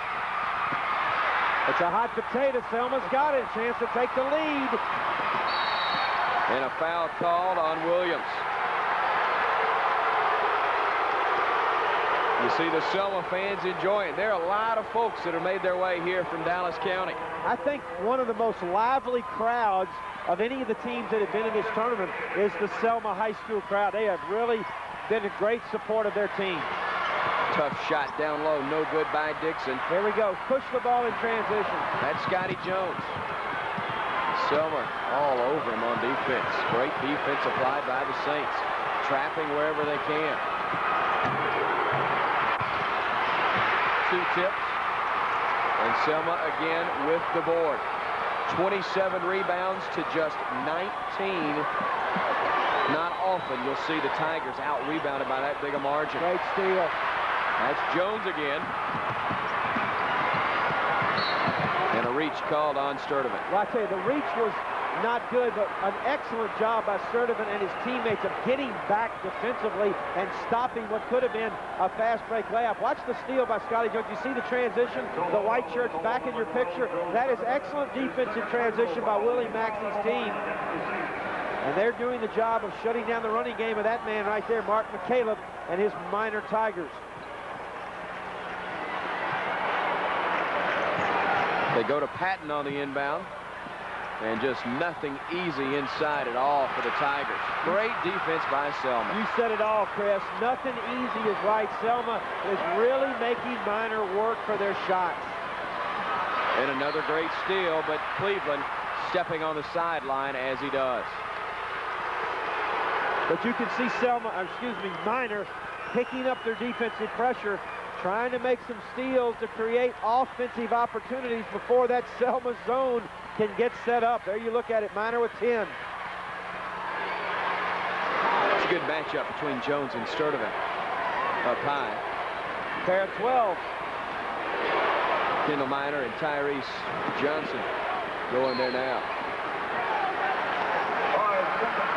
It's a hot potato. Selma's got it. Chance to take the lead. And a foul called on Williams. You see the Selma fans enjoying. There are a lot of folks that have made their way here from Dallas County. I think one of the most lively crowds of any of the teams that have been in this tournament is the Selma High School crowd. They have really been in great support of their team. Tough shot down low, no good by Dixon. Here we go, push the ball in transition. That's Scotty Jones. Selma all over him on defense. Great defense applied by the Saints. Trapping wherever they can. Two tips. And Selma again with the board. 27 rebounds to just 19. Not often you'll see the Tigers out-rebounded by that big a margin. Great steal. That's Jones again. And a reach called on Sturdivant. Well, I tell you, the reach was not good, but an excellent job by Sturdivant and his teammates of getting back defensively and stopping what could have been a fast break layup. Watch the steal by Scotty Jones. You see the transition, the white shirts back in your picture. That is excellent defensive transition by Willie Maxey's team. And they're doing the job of shutting down the running game of that man right there, Mark McCaleb and his Minor Tigers. They go to Patton on the inbound. And just nothing easy inside at all for the Tigers. Great defense by Selma. You said it all, Chris. Nothing easy is right. Selma is really making Minor work for their shots. And another great steal, but Cleveland stepping on the sideline as he does. But you can see Minor picking up their defensive pressure, trying to make some steals to create offensive opportunities before that Selma zone can get set up. There you look at it, Minor with 10. It's a good matchup between Jones and Sturdivant. Up high. Pair of 12. Kendall Minor and Tyrese Johnson going there now.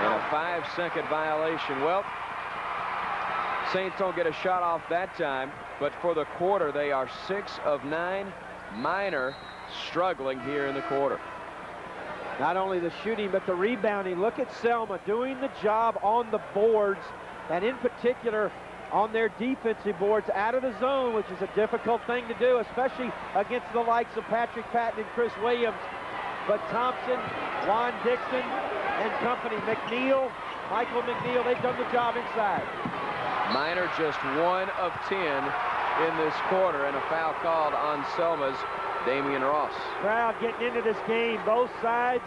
And a 5-second violation. Well, Saints don't get a shot off that time, but for the quarter, they are 6 of 9. Minor struggling here in the quarter. Not only the shooting, but the rebounding. Look at Selma doing the job on the boards, and in particular on their defensive boards out of the zone, which is a difficult thing to do, especially against the likes of Patrick Patton and Chris Williams. But Thompson, Juan Dixon, and company, Michael McNeil, they've done the job inside. Minor just 1 of 10 in this quarter, and a foul called on Selma's Damian Ross. Crowd getting into this game, both sides.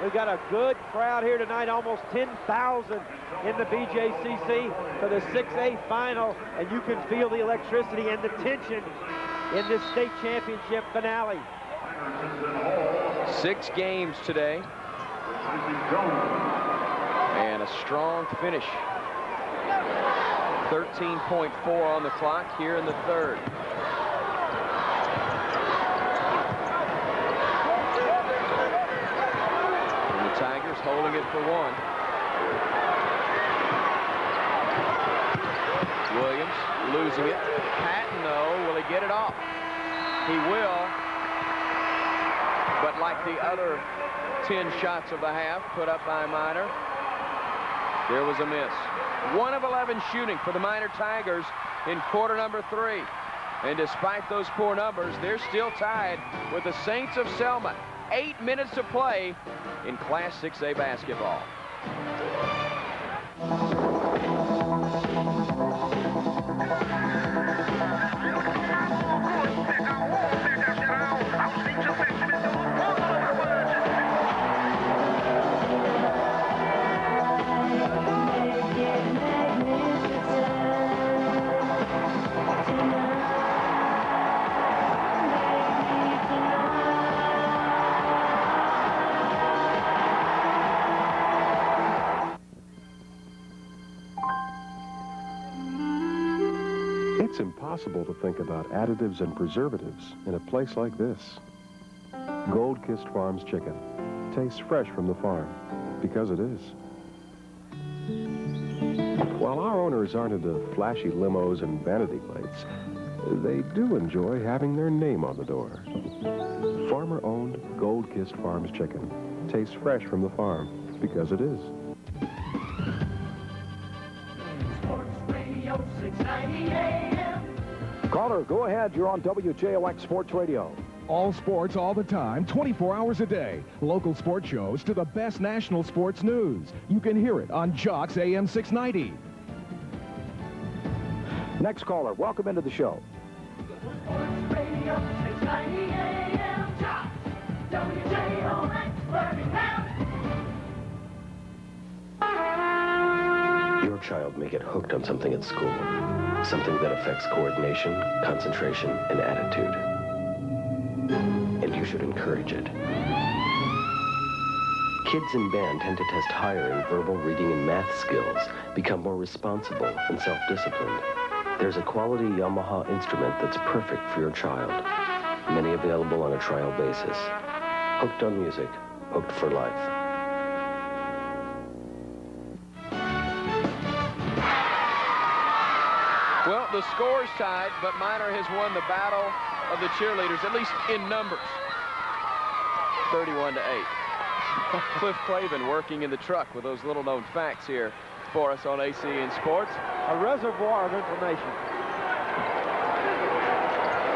We've got a good crowd here tonight, almost 10,000 in the BJCC for the 6A final, and you can feel the electricity and the tension in this state championship finale. 6 games today, and a strong finish. 13.4 on the clock here in the third. And the Tigers holding it for 1. Williams losing it. Patton, though, will he get it off? He will. But like the other 10 shots of the half put up by Minor, there was a miss. 1 of 11 shooting for the Minor Tigers in quarter number 3. And despite those poor numbers, they're still tied with the Saints of Selma. 8 minutes to play in Class 6A basketball. It's impossible to think about additives and preservatives in a place like this. Gold-Kissed Farms chicken tastes fresh from the farm, because it is. While our owners aren't into flashy limos and vanity plates, they do enjoy having their name on the door. Farmer-owned Gold-Kissed Farms chicken tastes fresh from the farm, because it is. Caller, go ahead. You're on WJOX Sports Radio. All sports all the time, 24 hours a day. Local sports shows to the best national sports news. You can hear it on Jocks AM 690. Next caller, welcome into the show. Sports Radio 690 AM Jocks, WJOX Birmingham. Your child may get hooked on something at school, something that affects coordination, concentration, and attitude. And you should encourage it. Kids in band tend to test higher in verbal, reading, and math skills, become more responsible and self-disciplined. There's a quality Yamaha instrument that's perfect for your child. Many available on a trial basis. Hooked on music, hooked for life. Well, the score's tied, but Minor has won the battle of the cheerleaders, at least in numbers. 31-8. Cliff Craven working in the truck with those little-known facts here for us on ACN Sports. A reservoir of information.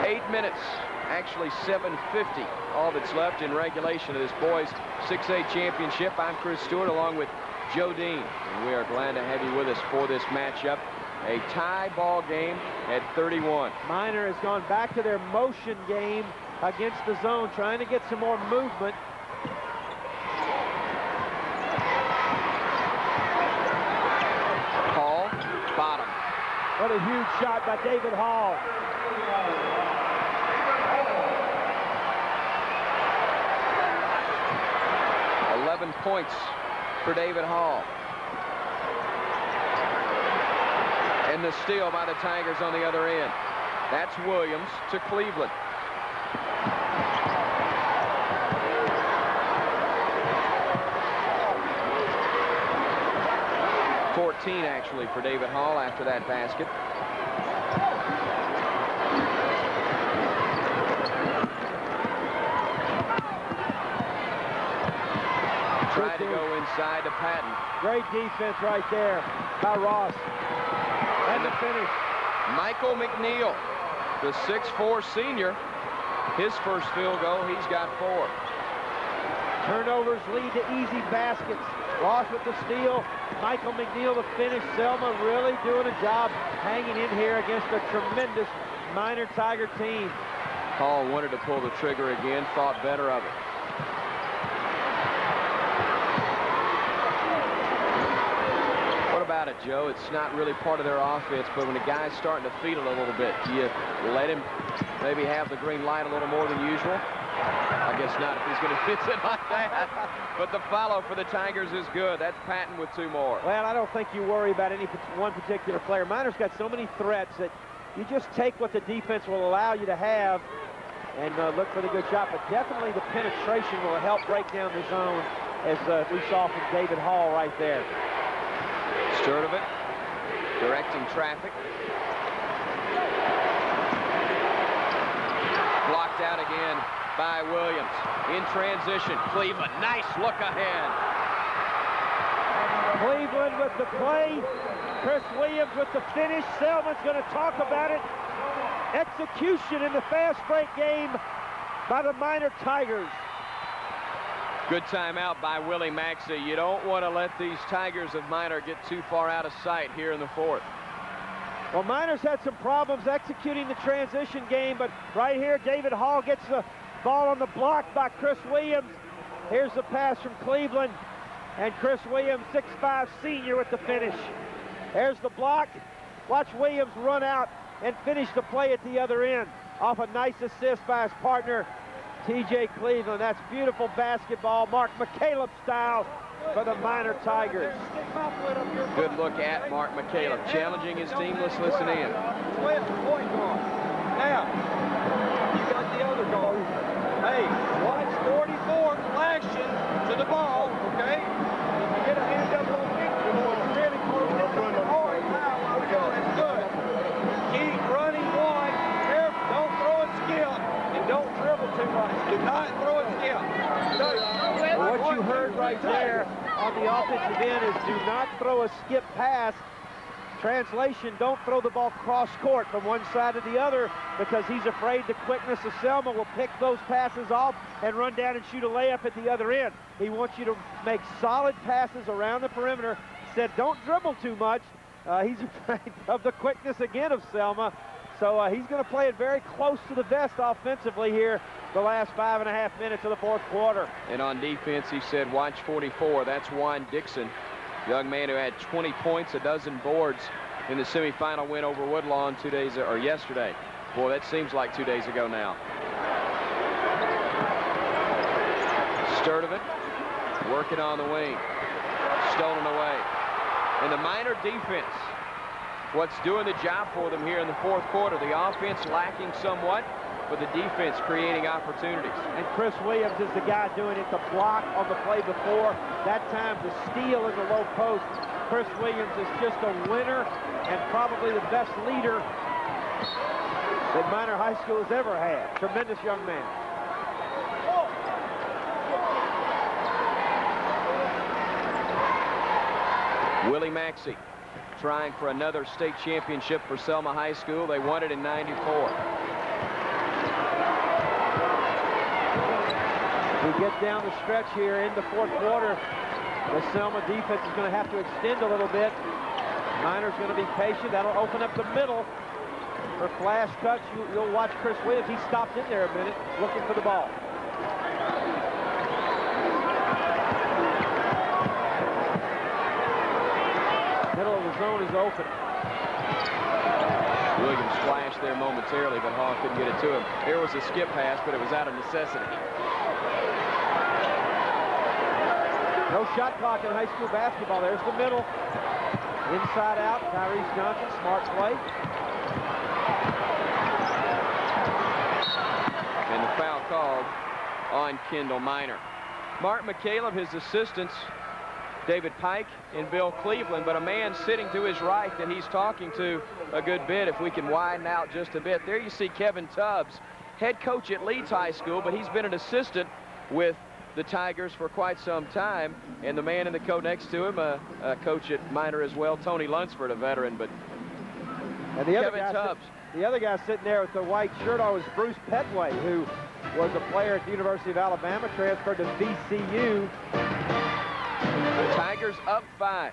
8 minutes, actually 7:50, all that's left in regulation of this boys 6A championship. I'm Chris Stewart along with Joe Dean, and we are glad to have you with us for this matchup. A tie ball game at 31. Minor has gone back to their motion game against the zone, trying to get some more movement. Hall, bottom. What a huge shot by David Hall. $11 points for David Hall. And the steal by the Tigers on the other end. That's Williams to Cleveland. $14 actually for David Hall after that basket. Tried to go inside to Patton. Great defense right there by Ross. And the finish. Michael McNeil, the 6'4" senior, his first field goal, he's got 4. Turnovers lead to easy baskets. Ross with the steal. Michael McNeil the finish. Selma really doing a job hanging in here against a tremendous Minor Tiger team. Hall wanted to pull the trigger again, thought better of it. What about it, Joe? It's not really part of their offense, but when a guy's starting to feed it a little bit, do you let him maybe have the green light a little more than usual? I guess not if he's going to fix it like that. But the follow for the Tigers is good. That's Patton with 2 more. Well, I don't think you worry about any one particular player. Minor's got so many threats that you just take what the defense will allow you to have and look for the good shot. But definitely the penetration will help break down the zone, as we saw from David Hall right there. Sturdivant directing traffic. Blocked out again by Williams. In transition, Cleveland, nice look ahead. Cleveland with the play. Chris Williams with the finish. Selma's going to talk about it. Execution in the fast break game by the Minor Tigers. Good timeout by Willie Maxey. You don't want to let these Tigers of Minor get too far out of sight here in the 4th. Well, Minor's had some problems executing the transition game, but right here, David Hall gets the ball on the block by Chris Williams. Here's the pass from Cleveland, and Chris Williams, 6'5" senior with the finish. There's the block. Watch Williams run out and finish the play at the other end off a nice assist by his partner, T.J. Cleveland. That's beautiful basketball, Mark McCaleb style for the Minor Tigers. Good look at Mark McCaleb, challenging his team. Let's listen in. Now, you got the other guard. Hey, watch 44 flashing to the ball, okay? If you get a hand up on me, it's really close to the hard foul. That's good. Keep running one. Careful, don't throw a skip, and don't dribble too much. Do not throw a skip. Well, what you heard right there on the offensive end is do not throw a skip pass. Translation, don't throw the ball cross court from one side to the other, because he's afraid the quickness of Selma will pick those passes off and run down and shoot a layup at the other end. He wants you to make solid passes around the perimeter. Said don't dribble too much. He's afraid of the quickness again of Selma. So he's going to play it very close to the vest offensively here the last 5.5 minutes of the fourth quarter. And on defense, he said watch 44. That's Juan Dixon. Young man who had 20 points, a dozen boards in the semifinal win over Woodlawn yesterday. Boy, that seems like 2 days ago now. Sturdivant working on the wing. Stolen away. And the Minor defense, what's doing the job for them here in the fourth quarter. The offense lacking somewhat, but the defense creating opportunities. And Chris Williams is the guy doing it, the block on the play before. That time the steal in the low post. Chris Williams is just a winner and probably the best leader that Minor High School has ever had. Tremendous young man. Willie Maxey trying for another state championship for Selma High School. They won it in '94. We get down the stretch here in the fourth quarter. The Selma defense is going to have to extend a little bit. Minor's going to be patient. That'll open up the middle for flash cuts. You'll watch Chris Williams. He stopped in there a minute looking for the ball. Middle of the zone is open. Williams flashed there momentarily, but Hall couldn't get it to him. There was a skip pass, but it was out of necessity. No shot clock in high school basketball. There's the middle. Inside out, Tyrese Johnson, smart play. And the foul called on Kendall Minor. Mark McCaleb, his assistants, David Pike and Bill Cleveland, but a man sitting to his right that he's talking to a good bit. If we can widen out just a bit. There you see Kevin Tubbs, head coach at Leeds High School, but he's been an assistant with the Tigers for quite some time. And the man in the coat next to him, a coach at Minor as well, Tony Lunsford, a veteran, but and the Kevin Tubbs. The other guy sitting there with the white shirt on was Bruce Petway, who was a player at the University of Alabama, transferred to VCU. The Tigers up 5.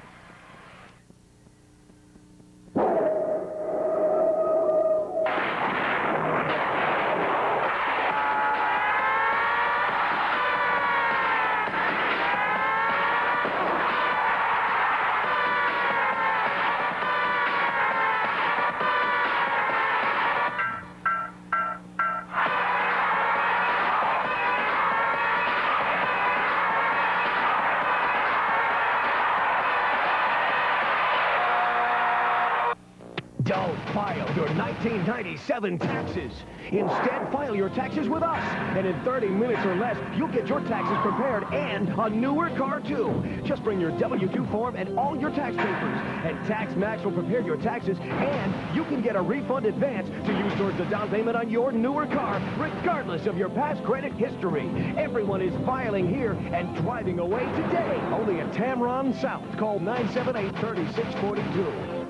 Don't file your 1997 taxes. Instead, file your taxes with us. And in 30 minutes or less, you'll get your taxes prepared and a newer car, too. Just bring your W-2 form and all your tax papers. And TaxMax will prepare your taxes, and you can get a refund advance to use towards the down payment on your newer car, regardless of your past credit history. Everyone is filing here and driving away today. Only at Tamron South. Call 978-3642.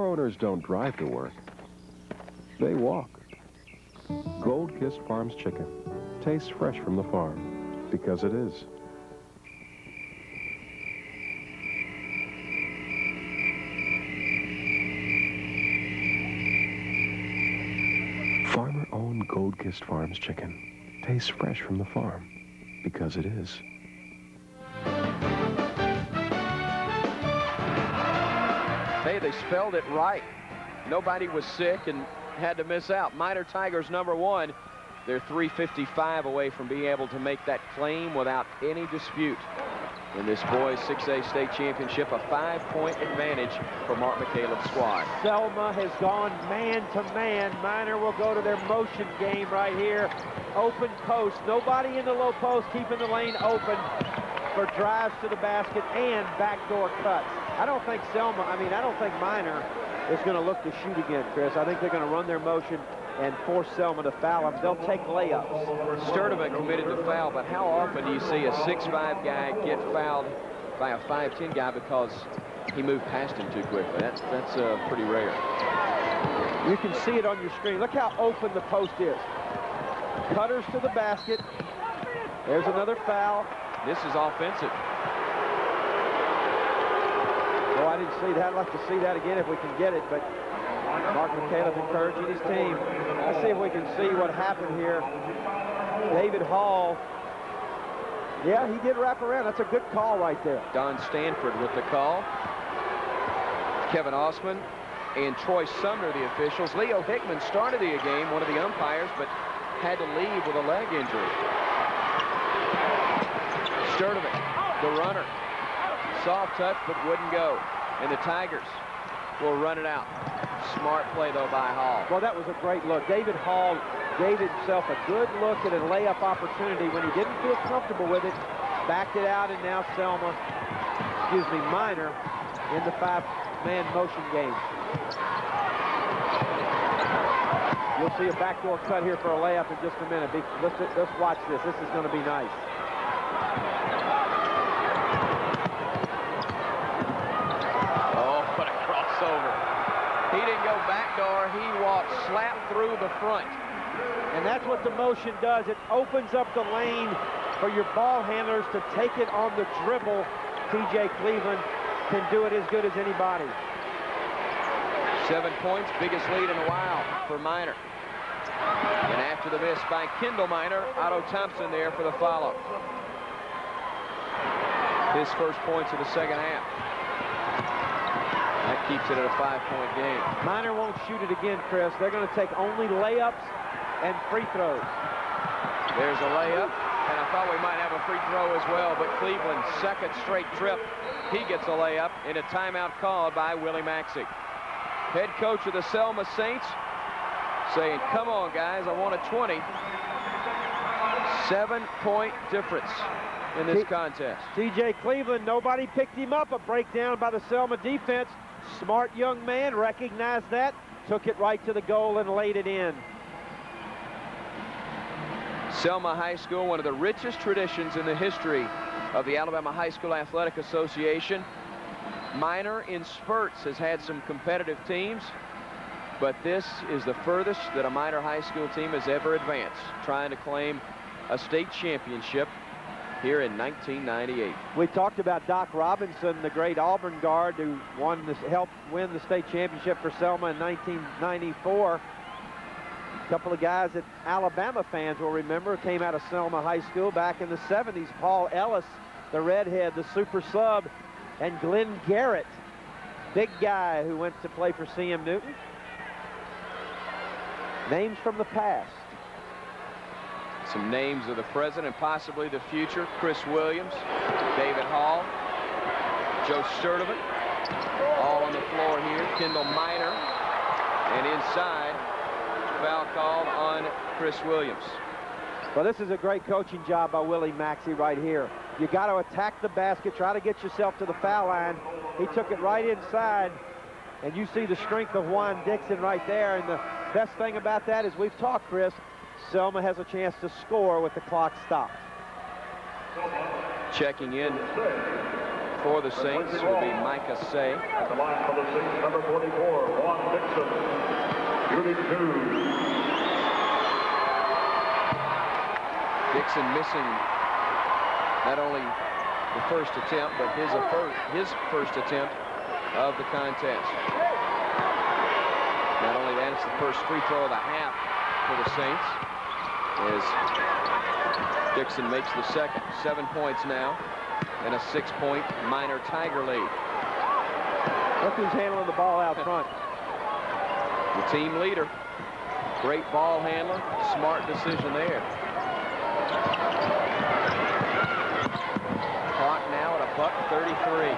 owners don't drive to work. They walk. Gold-Kissed Farms chicken tastes fresh from the farm, because it is. Farmer-owned Gold-Kissed Farms chicken tastes fresh from the farm, because it is. Hey, they spelled it right. Nobody was sick and had to miss out. Minor Tigers #1. They're 355 away from being able to make that claim without any dispute. In this boys 6A state championship, a 5-point advantage for Mark McCaleb's squad. Selma has gone man-to-man. Minor will go to their motion game right here. Open post. Nobody in the low post, keeping the lane open for drives to the basket and backdoor cuts. I don't think Minor is going to look to shoot again, Chris. I think they're going to run their motion and force Selma to foul them. They'll take layups. Sturdivant committed the foul, but how often do you see a 6'5" guy get fouled by a 5'10" guy because he moved past him too quickly? That's pretty rare. You can see it on your screen. Look how open the post is. Cutters to the basket. There's another foul. This is offensive. Oh, I didn't see that. I'd like to see that again if we can get it, but Mark McCaleb encouraging his team. Let's see if we can see what happened here. David Hall. Yeah, he did wrap around. That's a good call right there. Don Stanford with the call. Kevin Osman and Troy Sumner, the officials. Leo Hickman started the game, one of the umpires, but had to leave with a leg injury. Sturdivant, the runner. Soft touch, but wouldn't go. And the Tigers will run it out. Smart play, though, by Hall. Well, that was a great look. David Hall gave himself a good look at a layup opportunity when he didn't feel comfortable with it. Backed it out, and now Minor in the 5-man motion game. You'll see a backdoor cut here for a layup in just a minute. Let's watch this. This is going to be nice. He didn't go backdoor. He walked slap through the front. And that's what the motion does. It opens up the lane for your ball handlers to take it on the dribble. TJ Cleveland can do it as good as anybody. 7 points, biggest lead in a while for Minor. And after the miss by Kendall Minor, Otto Thompson there for the follow. His first points of the second half. That keeps it at a 5-point game. Minor won't shoot it again, Chris. They're going to take only layups and free throws. There's a layup, and I thought we might have a free throw as well, but Cleveland's second straight trip, he gets a layup in a timeout called by Willie Maxey. Head coach of the Selma Saints saying, come on, guys, I want a 20. 7-point difference in this contest. TJ Cleveland, nobody picked him up. A breakdown by the Selma defense. Smart young man, recognized that, took it right to the goal and laid it in. Selma High School, one of the richest traditions in the history of the Alabama High School Athletic Association. Minor in spurts has had some competitive teams, but this is the furthest that a minor high school team has ever advanced, trying to claim a state championship here in 1998. We talked about Doc Robinson, the great Auburn guard who helped win the state championship for Selma in 1994. A couple of guys that Alabama fans will remember came out of Selma High School back in the 70s. Paul Ellis, the redhead, the super sub, and Glenn Garrett, big guy who went to play for C.M. Newton. Names from the past. Some names of the present and possibly the future. Chris Williams, David Hall, Joe Sturdivant, all on the floor here. Kendall Minor, and inside, foul called on Chris Williams. Well, this is a great coaching job by Willie Maxey right here. You got to attack the basket, try to get yourself to the foul line. He took it right inside, and you see the strength of Juan Dixon right there. And the best thing about that is we've talked, Chris, Selma has a chance to score with the clock stopped. Checking in for the Saints will be Micah Say. At the line for the Saints, number 44, Vaughn Dixon. Shooting 2. Dixon missing not only the first attempt, but his first attempt of the contest. Not only that, it's the first free throw of the half for the Saints, as Dixon makes the second. 7 points now, and a 6-point Minor Tiger lead. Look who's handling the ball out front. The team leader. Great ball handler. Smart decision there. Clock now at $1:33.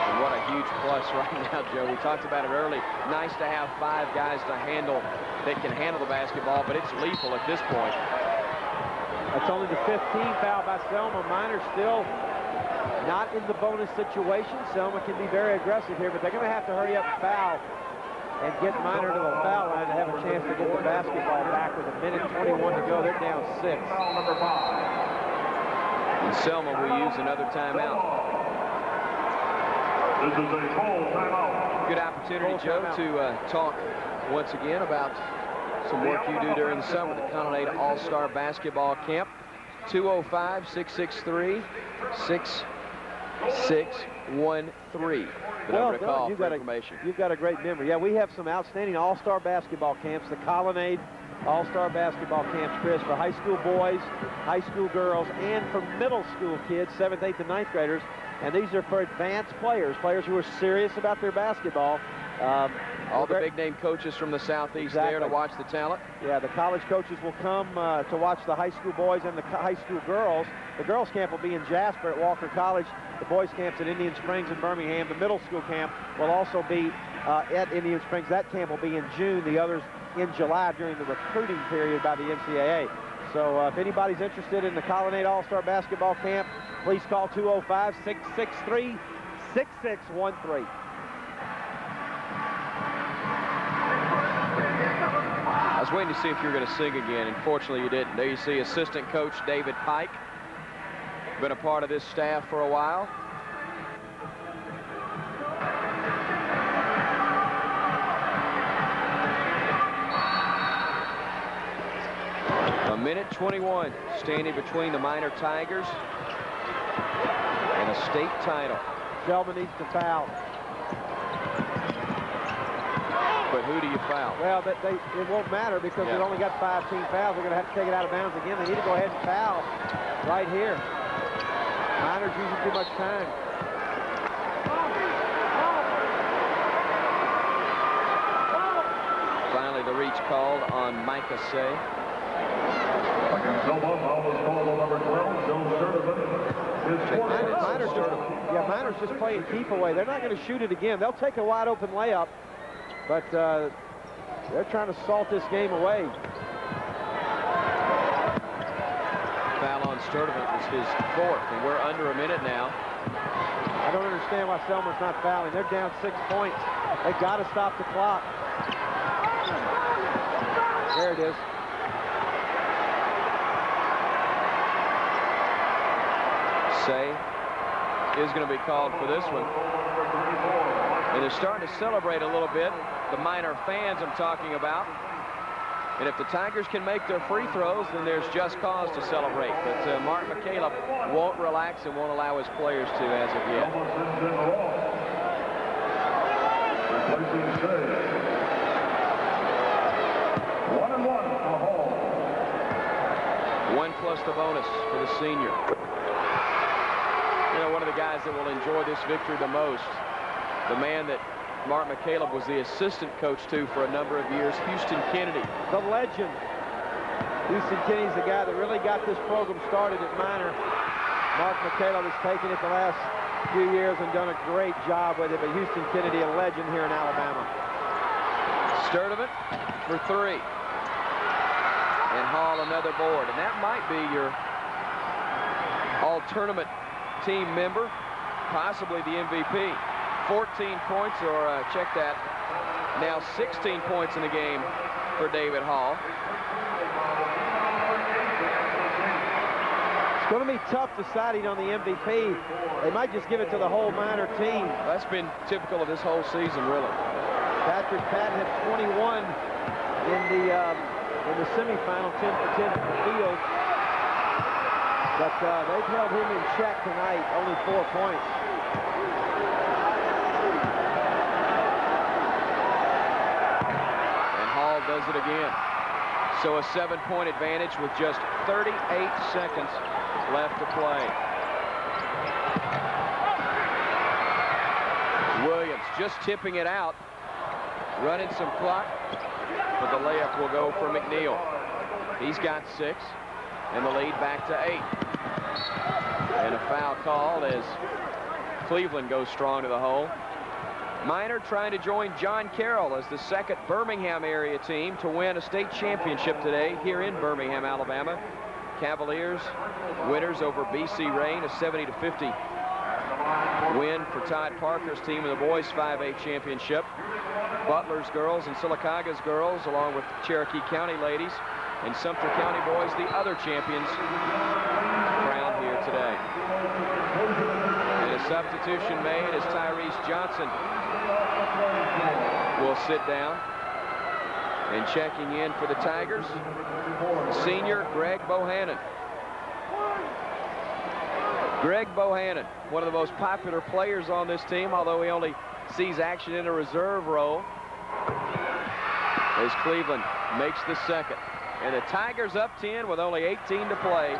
And what a huge plus right now, Joe. We talked about it early. Nice to have 5 guys to handle that can handle the basketball, but it's lethal at this point. That's only the 15th foul by Selma. Minor still not in the bonus situation. Selma can be very aggressive here, but they're going to have to hurry up and foul and get Minor to the foul line to have a chance to get the basketball back with 1:21 to go. They're down 6. And Selma will use another timeout. This is a full timeout. Good opportunity, Joe, to talk once again about some work you do during the summer, the Colonnade All-Star Basketball Camp. 205-663-6613. The number to call for information. You've got a great memory. Yeah, we have some outstanding all-star basketball camps, the Colonnade All-Star Basketball Camps, Chris, for high school boys, high school girls, and for middle school kids, 7th, 8th, and 9th graders. And these are for advanced players who are serious about their basketball. All the big-name coaches from the Southeast there to watch the talent. Yeah, the college coaches will come to watch the high school boys and the high school girls. The girls' camp will be in Jasper at Walker College. The boys' camp's at Indian Springs in Birmingham. The middle school camp will also be at Indian Springs. That camp will be in June. The others in July during the recruiting period by the NCAA. So if anybody's interested in the Colonnade All-Star Basketball Camp, please call 205-663-6613. I was waiting to see if you were going to sing again. Unfortunately, you didn't. There you see assistant coach David Pike. Been a part of this staff for a while. A minute 21 standing between the Minor Tigers and a state title. Selma needs to foul. But who do you foul? Well, it won't matter because they've only got 5 team fouls. They're going to have to take it out of bounds again. They need to go ahead and foul right here. Minor's using too much time. Finally, the reach called on Micah Say. Against Selma, foul was called on number 12, Joe Sturdivant. Minor's just playing keep away. They're not going to shoot it again. They'll take a wide open layup, but they're trying to salt this game away. Foul on Sturdivant was his 4th, and we're under a minute now. I don't understand why Selma's not fouling. They're down 6 points. They've got to stop the clock. There it is. Say is going to be called for this one. And they're starting to celebrate a little bit, the Minor fans I'm talking about. And if the Tigers can make their free throws, then there's just cause to celebrate. But Mark McCaleb won't relax and won't allow his players to as of yet. One and one for Hall. 1 plus the bonus for the senior. You know, one of the guys that will enjoy this victory the most, the man that Mark McCaleb was the assistant coach to for a number of years, Houston Kennedy. The legend. Houston Kennedy's the guy that really got this program started at Minor. Mark McCaleb has taken it the last few years and done a great job with it, but Houston Kennedy, a legend here in Alabama. Sturdivant for 3. And Hall another board. And that might be your all-tournament team member, possibly the MVP. 14 points, or check that, now 16 points in the game for David Hall. It's going to be tough deciding on the MVP. They might just give it to the whole Minor team. That's been typical of this whole season, really. Patrick Patton had 21 in the semifinal, 10 for 10 from the field. But they've held him in check tonight, only 4 points. And Hall does it again. So a 7-point advantage with just 38 seconds left to play. Williams just tipping it out, running some clock, but the layup will go for McNeil. He's got 6, and the lead back to 8. And a foul called as Cleveland goes strong to the hole. Minor trying to join John Carroll as the second Birmingham area team to win a state championship today here in Birmingham, Alabama. Cavaliers winners over BC Rain, a 70-50 win for Todd Parker's team in the boys 5A championship. Butler's girls and Silicaga's girls, along with Cherokee County ladies and Sumter County boys, the other champions, crowned here today. And a substitution made as Tyrese Johnson will sit down. And checking in for the Tigers, senior Greg Bohannon. Greg Bohannon, one of the most popular players on this team, although he only sees action in a reserve role, as Cleveland makes the second. And the Tigers up 10 with only 18 to play.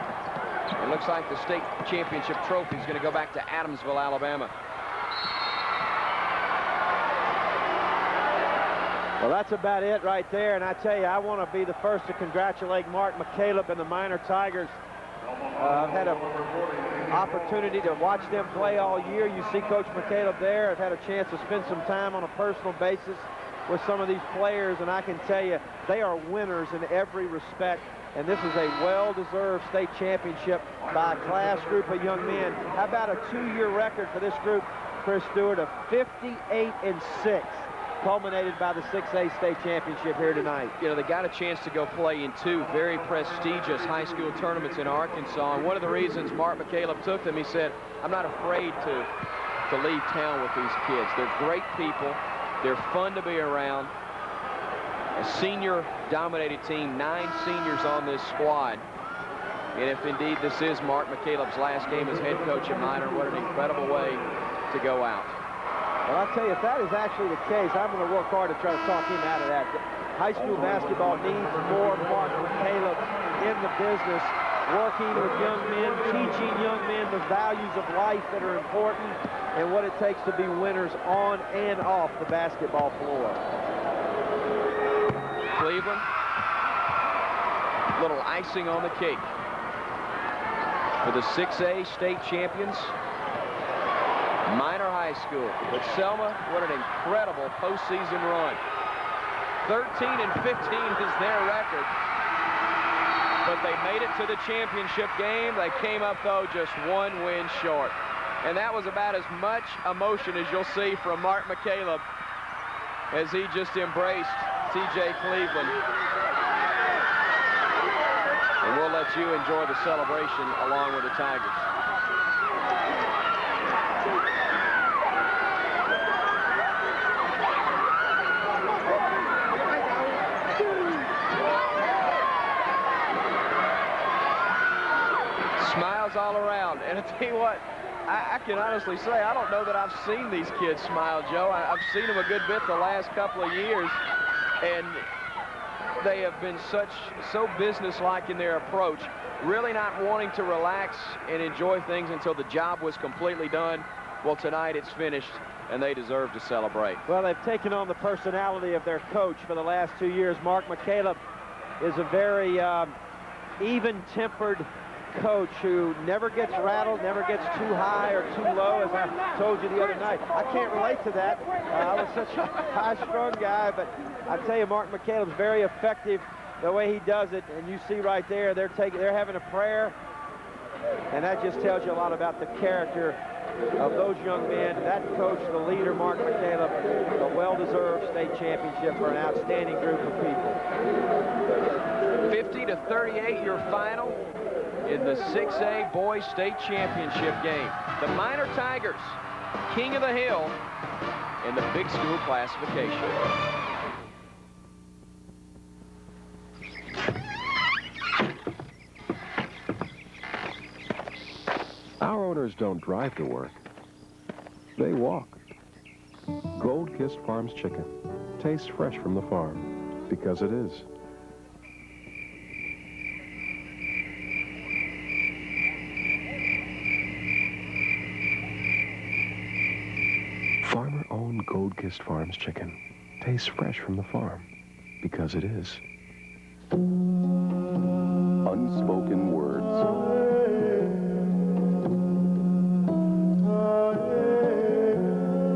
It looks like the state championship trophy is going to go back to Adamsville, Alabama. Well, that's about it right there. And I tell you, I want to be the first to congratulate Mark McCaleb and the Minor Tigers. I've had an opportunity to watch them play all year. You see Coach McCaleb there. I've had a chance to spend some time on a personal basis with some of these players, and I can tell you they are winners in every respect. And this is a well-deserved state championship by a class group of young men. How about a 2-year record for this group, Chris Stewart, of 58-6, culminated by the 6A state championship here tonight. You know, they got a chance to go play in 2 very prestigious high school tournaments in Arkansas. And one of the reasons Mark McCaleb took them, he said, I'm not afraid to leave town with these kids. They're great people. They're fun to be around. A senior-dominated team, 9 seniors on this squad. And if indeed this is Mark McCaleb's last game as head coach at Minor, what an incredible way to go out. Well, I'll tell you, if that is actually the case, I'm going to work hard to try to talk him out of that. High school basketball needs more Mark McCaleb in the business, working with young men, teaching young men the values of life that are important and what it takes to be winners on and off the basketball floor. Cleveland, little icing on the cake for the 6A state champions, Minor High School. But Selma, what an incredible postseason run. 13-15 is their record. But they made it to the championship game. They came up, though, just 1 win short. And that was about as much emotion as you'll see from Mark McCaleb as he just embraced T.J. Cleveland. And we'll let you enjoy the celebration along with the Tigers. Smiles all around. And I tell you what, I can honestly say I don't know that I've seen these kids smile, Joe. I've seen them a good bit the last couple of years, and they have been so businesslike in their approach, really not wanting to relax and enjoy things until the job was completely done. Well, tonight it's finished, and they deserve to celebrate. Well, they've taken on the personality of their coach for the last 2 years. Mark McCaleb is a very even-tempered coach who never gets rattled, never gets too high or too low, as I told you the other night. I can't relate to that. I was such a high-strung guy, but I tell you, Mark McCaleb's very effective the way he does it. And you see right there, they're having a prayer, and that just tells you a lot about the character of those young men. That coach, the leader, Mark McCaleb, a well-deserved state championship for an outstanding group of people. 50-38, your final. in the 6A Boys State Championship game. The Minor Tigers, king of the hill in the big school classification. Our owners don't drive to work. They walk. Gold-Kissed Farms chicken tastes fresh from the farm, because it is. Farmer-owned Gold-Kissed Farms chicken tastes fresh from the farm, because it is. Unspoken words.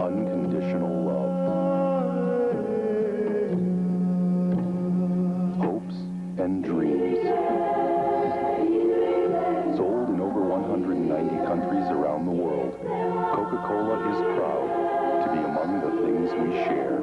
Unconditional love. Hopes and dreams. Sold in over 190 countries around the world, Coca-Cola is proud to be among the things we share.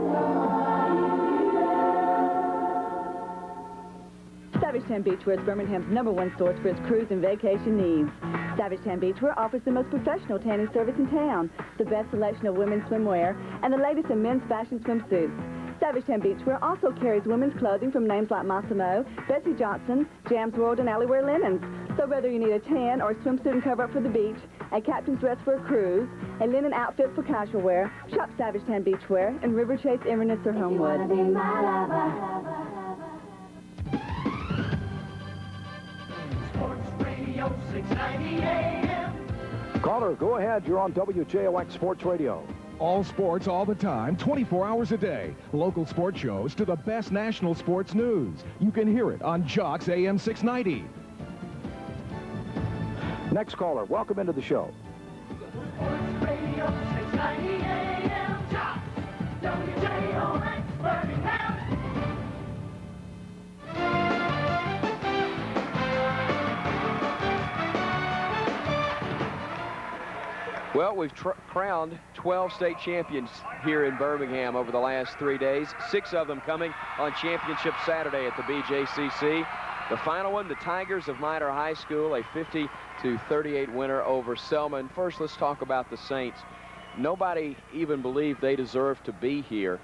Savagetown Beachwear is Birmingham's #1 source for its cruise and vacation needs. Savagetown Beachwear offers the most professional tanning service in town, the best selection of women's swimwear, and the latest in men's fashion swimsuits. Savagetown Beachwear also carries women's clothing from names like Massimo, Bessie Johnson, Jam's World, and Alleywear Linens. So whether you need a tan or a swimsuit and cover-up for the beach, a captain's dress for a cruise, a linen outfit for casual wear, shop Savagetown Beachwear in River Chase, Inverness, or Homewood. Caller, go ahead. You're on WJOX Sports Radio. All sports all the time, 24 hours a day. Local sports shows to the best national sports news. You can hear it on JOX AM 690. Next caller, welcome into the show. Radio 690 AM, JOX, WJOX, Birmingham. Well, we've crowned 12 state champions here in Birmingham over the last 3 days, 6 of them coming on Championship Saturday at the BJCC. The final one, the Tigers of Minor High School, a 50-38 winner over Selma. And first, let's talk about the Saints. Nobody even believed they deserved to be here,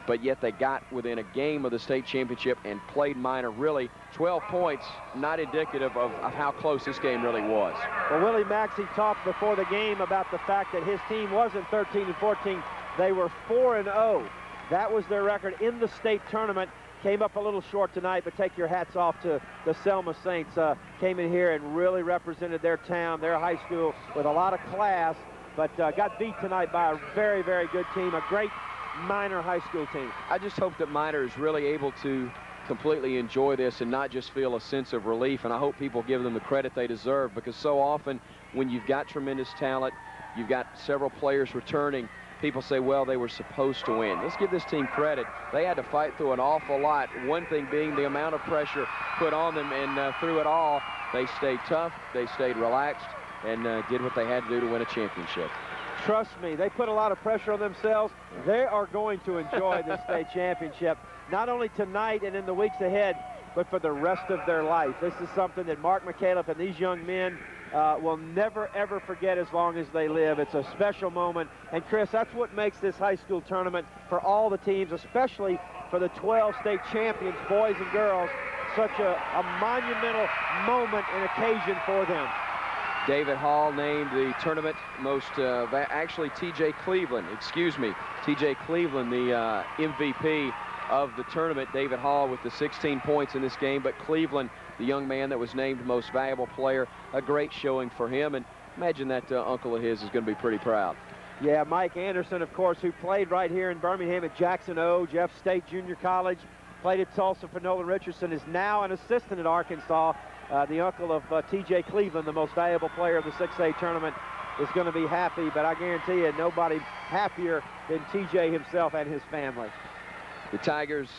but yet they got within a game of the state championship and played Minor. Really, 12 points, not indicative of how close this game really was. Well, Willie Maxey talked before the game about the fact that his team wasn't 13-14. They were 4-0. That was their record in the state tournament. Came up a little short tonight, but take your hats off to the Selma Saints. Came in here and really represented their town, their high school, with a lot of class, but got beat tonight by a very, very good team, a great Minor high school team. I just hope that Minor is really able to completely enjoy this and not just feel a sense of relief, and I hope people give them the credit they deserve, because so often when you've got tremendous talent, you've got several players returning, people say, well, they were supposed to win. Let's give this team credit. They had to fight through an awful lot, one thing being the amount of pressure put on them, and through it all, they stayed tough, they stayed relaxed, and did what they had to do to win a championship. Trust me, they put a lot of pressure on themselves. They are going to enjoy the state championship, not only tonight and in the weeks ahead, but for the rest of their life. This is something that Mark McCaleb and these young men will never, ever forget as long as they live. It's a special moment. And, Chris, that's what makes this high school tournament for all the teams, especially for the 12 state champions, boys and girls, such a monumental moment and occasion for them. David Hall named the tournament most, actually TJ Cleveland, TJ Cleveland, the MVP of the tournament. David Hall with the 16 points in this game, but Cleveland, the young man that was named most valuable player, a great showing for him, and imagine that uncle of his is going to be pretty proud. Yeah, Mike Anderson, of course, who played right here in Birmingham at Jackson O, Jeff State Junior College, played at Tulsa for Nolan Richardson, is now an assistant at Arkansas. The uncle of T.J. Cleveland, the most valuable player of the 6A tournament, is going to be happy, but I guarantee you nobody happier than T.J. himself and his family. The Tigers,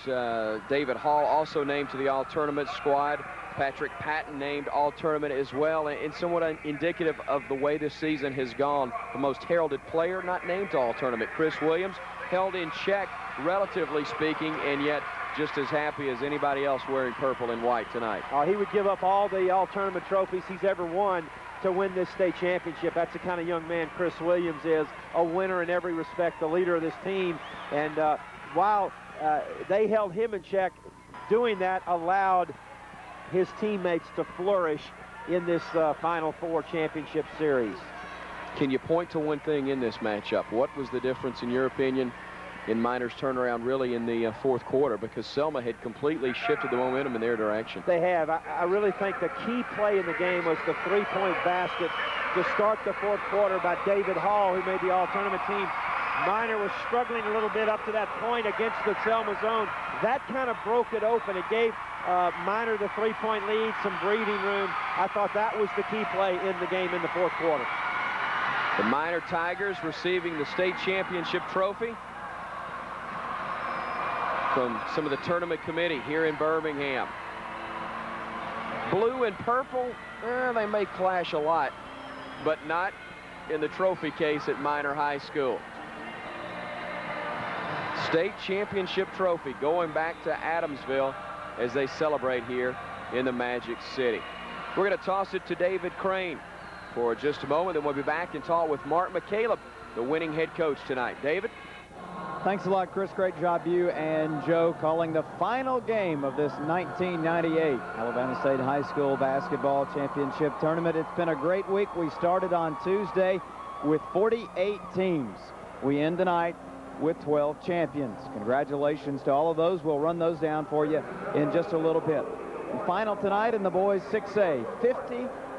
David Hall also named to the all-tournament squad. Patrick Patton named all-tournament as well, and somewhat indicative of the way this season has gone. The most heralded player not named to all-tournament, Chris Williams, held in check, relatively speaking, and yet just as happy as anybody else wearing purple and white tonight. He would give up all the all-tournament trophies he's ever won to win this state championship. That's the kind of young man Chris Williams is, a winner in every respect, the leader of this team. And while they held him in check, doing that allowed his teammates to flourish in this Final Four championship series. Can you point to one thing in this matchup? What was the difference, in your opinion, in Minor's turnaround really in the fourth quarter? Because Selma had completely shifted the momentum in their direction. They have. I really think the key play in the game was the three-point basket to start the fourth quarter by David Hall, who made the all-tournament team. Minor was struggling a little bit up to that point against the Selma zone. That kind of broke it open. It gave Minor the three-point lead, some breathing room. I thought that was the key play in the game in the fourth quarter. The Minor Tigers receiving the state championship trophy from some of the tournament committee here in Birmingham. Blue and purple, they may clash a lot, but not in the trophy case at Minor High School. State championship trophy going back to Adamsville as they celebrate here in the Magic City. We're going to toss it to David Crane for just a moment, then we'll be back and talk with Mark McCaleb, the winning head coach tonight. David? Thanks a lot, Chris. Great job, you and Joe, calling the final game of this 1998 Alabama State High School Basketball Championship Tournament. It's been a great week. We started on Tuesday with 48 teams. We end tonight with 12 champions. Congratulations to all of those. We'll run those down for you in just a little bit. The final tonight in the boys 6A,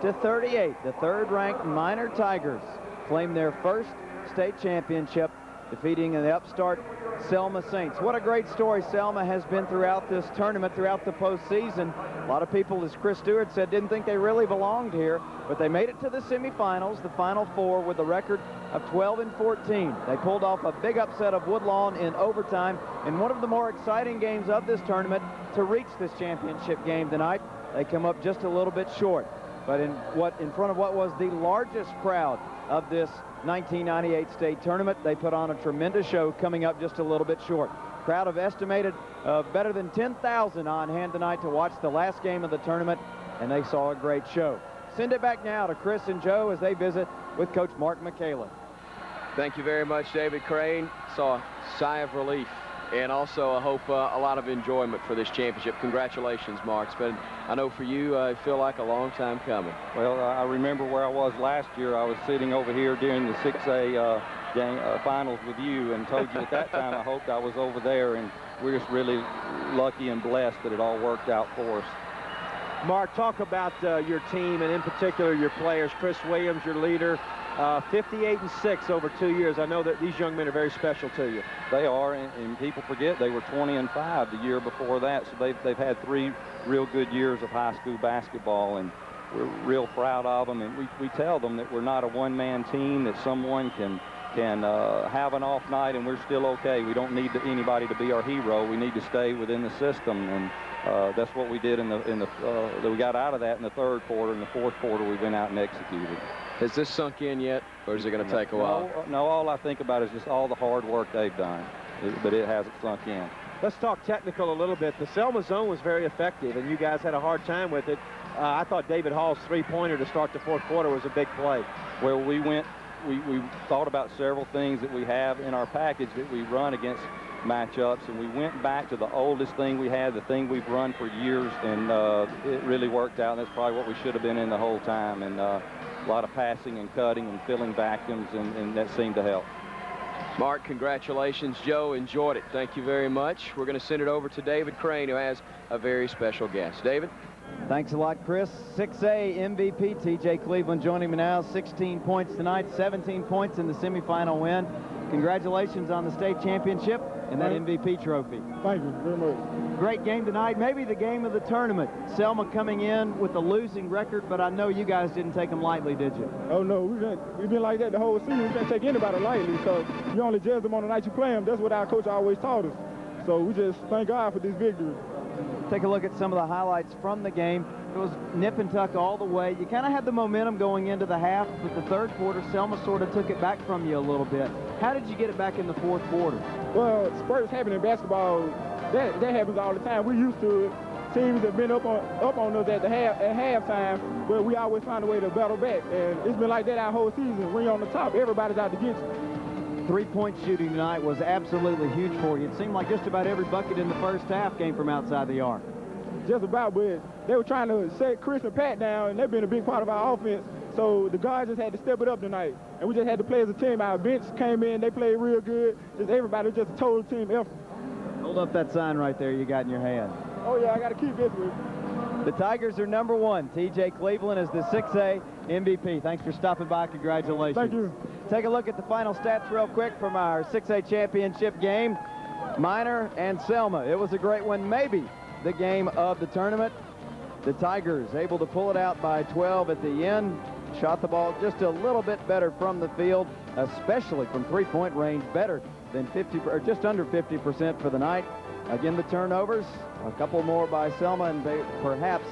50-38. The third-ranked Minor Tigers claim their first state championship, defeating the upstart Selma Saints. What a great story Selma has been throughout this tournament, throughout the postseason. A lot of people, as Chris Stewart said, didn't think they really belonged here, but they made it to the semifinals, the Final Four, with a record of 12-14. They pulled off a big upset of Woodlawn in overtime in one of the more exciting games of this tournament to reach this championship game tonight. They come up just a little bit short, but in front of what was the largest crowd of this 1998 state tournament, they put on a tremendous show, coming up just a little bit short. Crowd of estimated better than 10,000 on hand tonight to watch the last game of the tournament, and they saw a great show. Send it back now to Chris and Joe as they visit with Coach Mark McCaleb. Thank you very much, David Crane. Saw a sigh of relief and also I hope a lot of enjoyment for this championship. Congratulations, Mark. It's been, I know for you, I feel like a long time coming. Well, I remember where I was last year. I was sitting over here during the 6A finals with you and told you at that time I hoped I was over there, and we're just really lucky and blessed that it all worked out for us. Mark, talk about your team and in particular your players. Chris Williams, your leader, 58-6 over 2 years. I know that these young men are very special to you. They are, and people forget they were 20-5 the year before that, so they've had 3 real good years of high school basketball, and we're real proud of them. And we tell them that we're not a one-man team, that someone can have an off night and we're still okay. We don't need anybody to be our hero. We need to stay within the system, and that's what we did we got out of that in the third quarter. In the fourth quarter, we went out and executed. Has this sunk in yet, or is it going to take a while? No, all I think about is just all the hard work they've done, but it hasn't sunk in. Let's talk technical a little bit. The Selma zone was very effective, and you guys had a hard time with it. I thought David Hall's three-pointer to start the fourth quarter was a big play. Well, we thought about several things that we have in our package that we run against matchups, and we went back to the oldest thing we had, the thing we've run for years, and it really worked out. That's probably what we should have been in the whole time, and a lot of passing and cutting and filling vacuums, and that seemed to help. Mark, congratulations. Joe, enjoyed it. Thank you very much. We're going to send it over to David Crane, who has a very special guest. David? Thanks a lot, Chris. 6A MVP T.J. Cleveland joining me now. 16 points tonight, 17 points in the semifinal win. Congratulations on the state championship and that MVP trophy. Thank you very much. Great game tonight, maybe the game of the tournament. Selma coming in with a losing record, but I know you guys didn't take them lightly, did you? Oh, no, we've been like that the whole season. We can't take anybody lightly because you only judge them on the night you play them. That's what our coach always taught us. So we just thank God for this victory. Take a look at some of the highlights from the game. It was nip and tuck all the way. You kind of had the momentum going into the half, but the third quarter, Selma sort of took it back from you a little bit. How did you get it back in the fourth quarter? Well, spurts happen in basketball that happens all the time. We used to it. Teams have been up on us at halftime, but we always find a way to battle back. And it's been like that our whole season. When you're on the top, everybody's out to get you. Three-point shooting tonight was absolutely huge for you. It seemed like just about every bucket in the first half came from outside the arc. Just about, but they were trying to set Chris and Pat down, and they've been a big part of our offense. So the guards just had to step it up tonight, and we just had to play as a team. Our bench came in, they played real good. Just everybody, just a total team effort. Hold up that sign right there you got in your hand. Oh yeah, I got to keep this with me. The Tigers are #1. TJ Cleveland is the 6A MVP. Thanks for stopping by. Congratulations. Thank you. Take a look at the final stats real quick from our 6A championship game. Minor and Selma. It was a great one, maybe the game of the tournament. The Tigers able to pull it out by 12 at the end. Shot the ball just a little bit better from the field, especially from three-point range, better than 50, or just under 50% for the night. Again, the turnovers, a couple more by Selma, and perhaps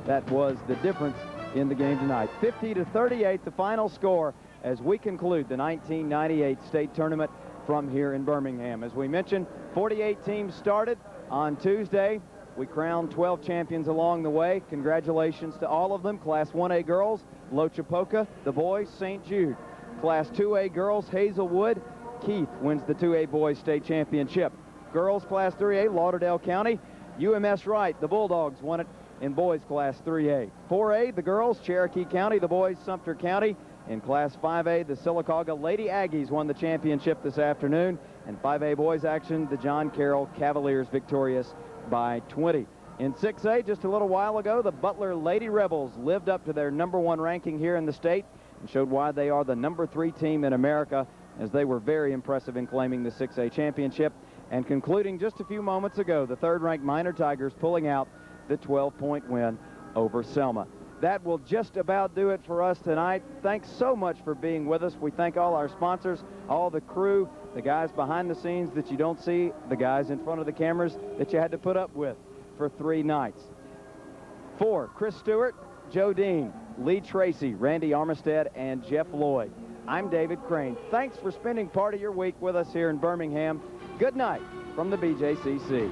that was the difference in the game tonight. 50-38, the final score as we conclude the 1998 state tournament from here in Birmingham. As we mentioned, 48 teams started on Tuesday. We crowned 12 champions along the way. Congratulations to all of them. Class 1A girls, Lochapoka. The boys, St. Jude. Class 2A girls, Hazelwood. Keith wins the 2A boys state championship. Girls Class 3A, Lauderdale County. UMS Wright, the Bulldogs, won it in boys Class 3A. 4A, the girls, Cherokee County. The boys, Sumter County. In Class 5A, the Sylacauga Lady Aggies won the championship this afternoon. And 5A boys action, the John Carroll Cavaliers victorious by 20. In 6A, just a little while ago, the Butler Lady Rebels lived up to their #1 ranking here in the state and showed why they are the #3 team in America, as they were very impressive in claiming the 6A championship. And concluding just a few moments ago, the 3rd-ranked Minor Tigers pulling out the 12-point win over Selma. That will just about do it for us tonight. Thanks so much for being with us. We thank all our sponsors, all the crew, the guys behind the scenes that you don't see, the guys in front of the cameras that you had to put up with for 3 nights. For Chris Stewart, Joe Dean, Lee Tracy, Randy Armistead, and Jeff Lloyd, I'm David Crane. Thanks for spending part of your week with us here in Birmingham. Good night from the BJCC.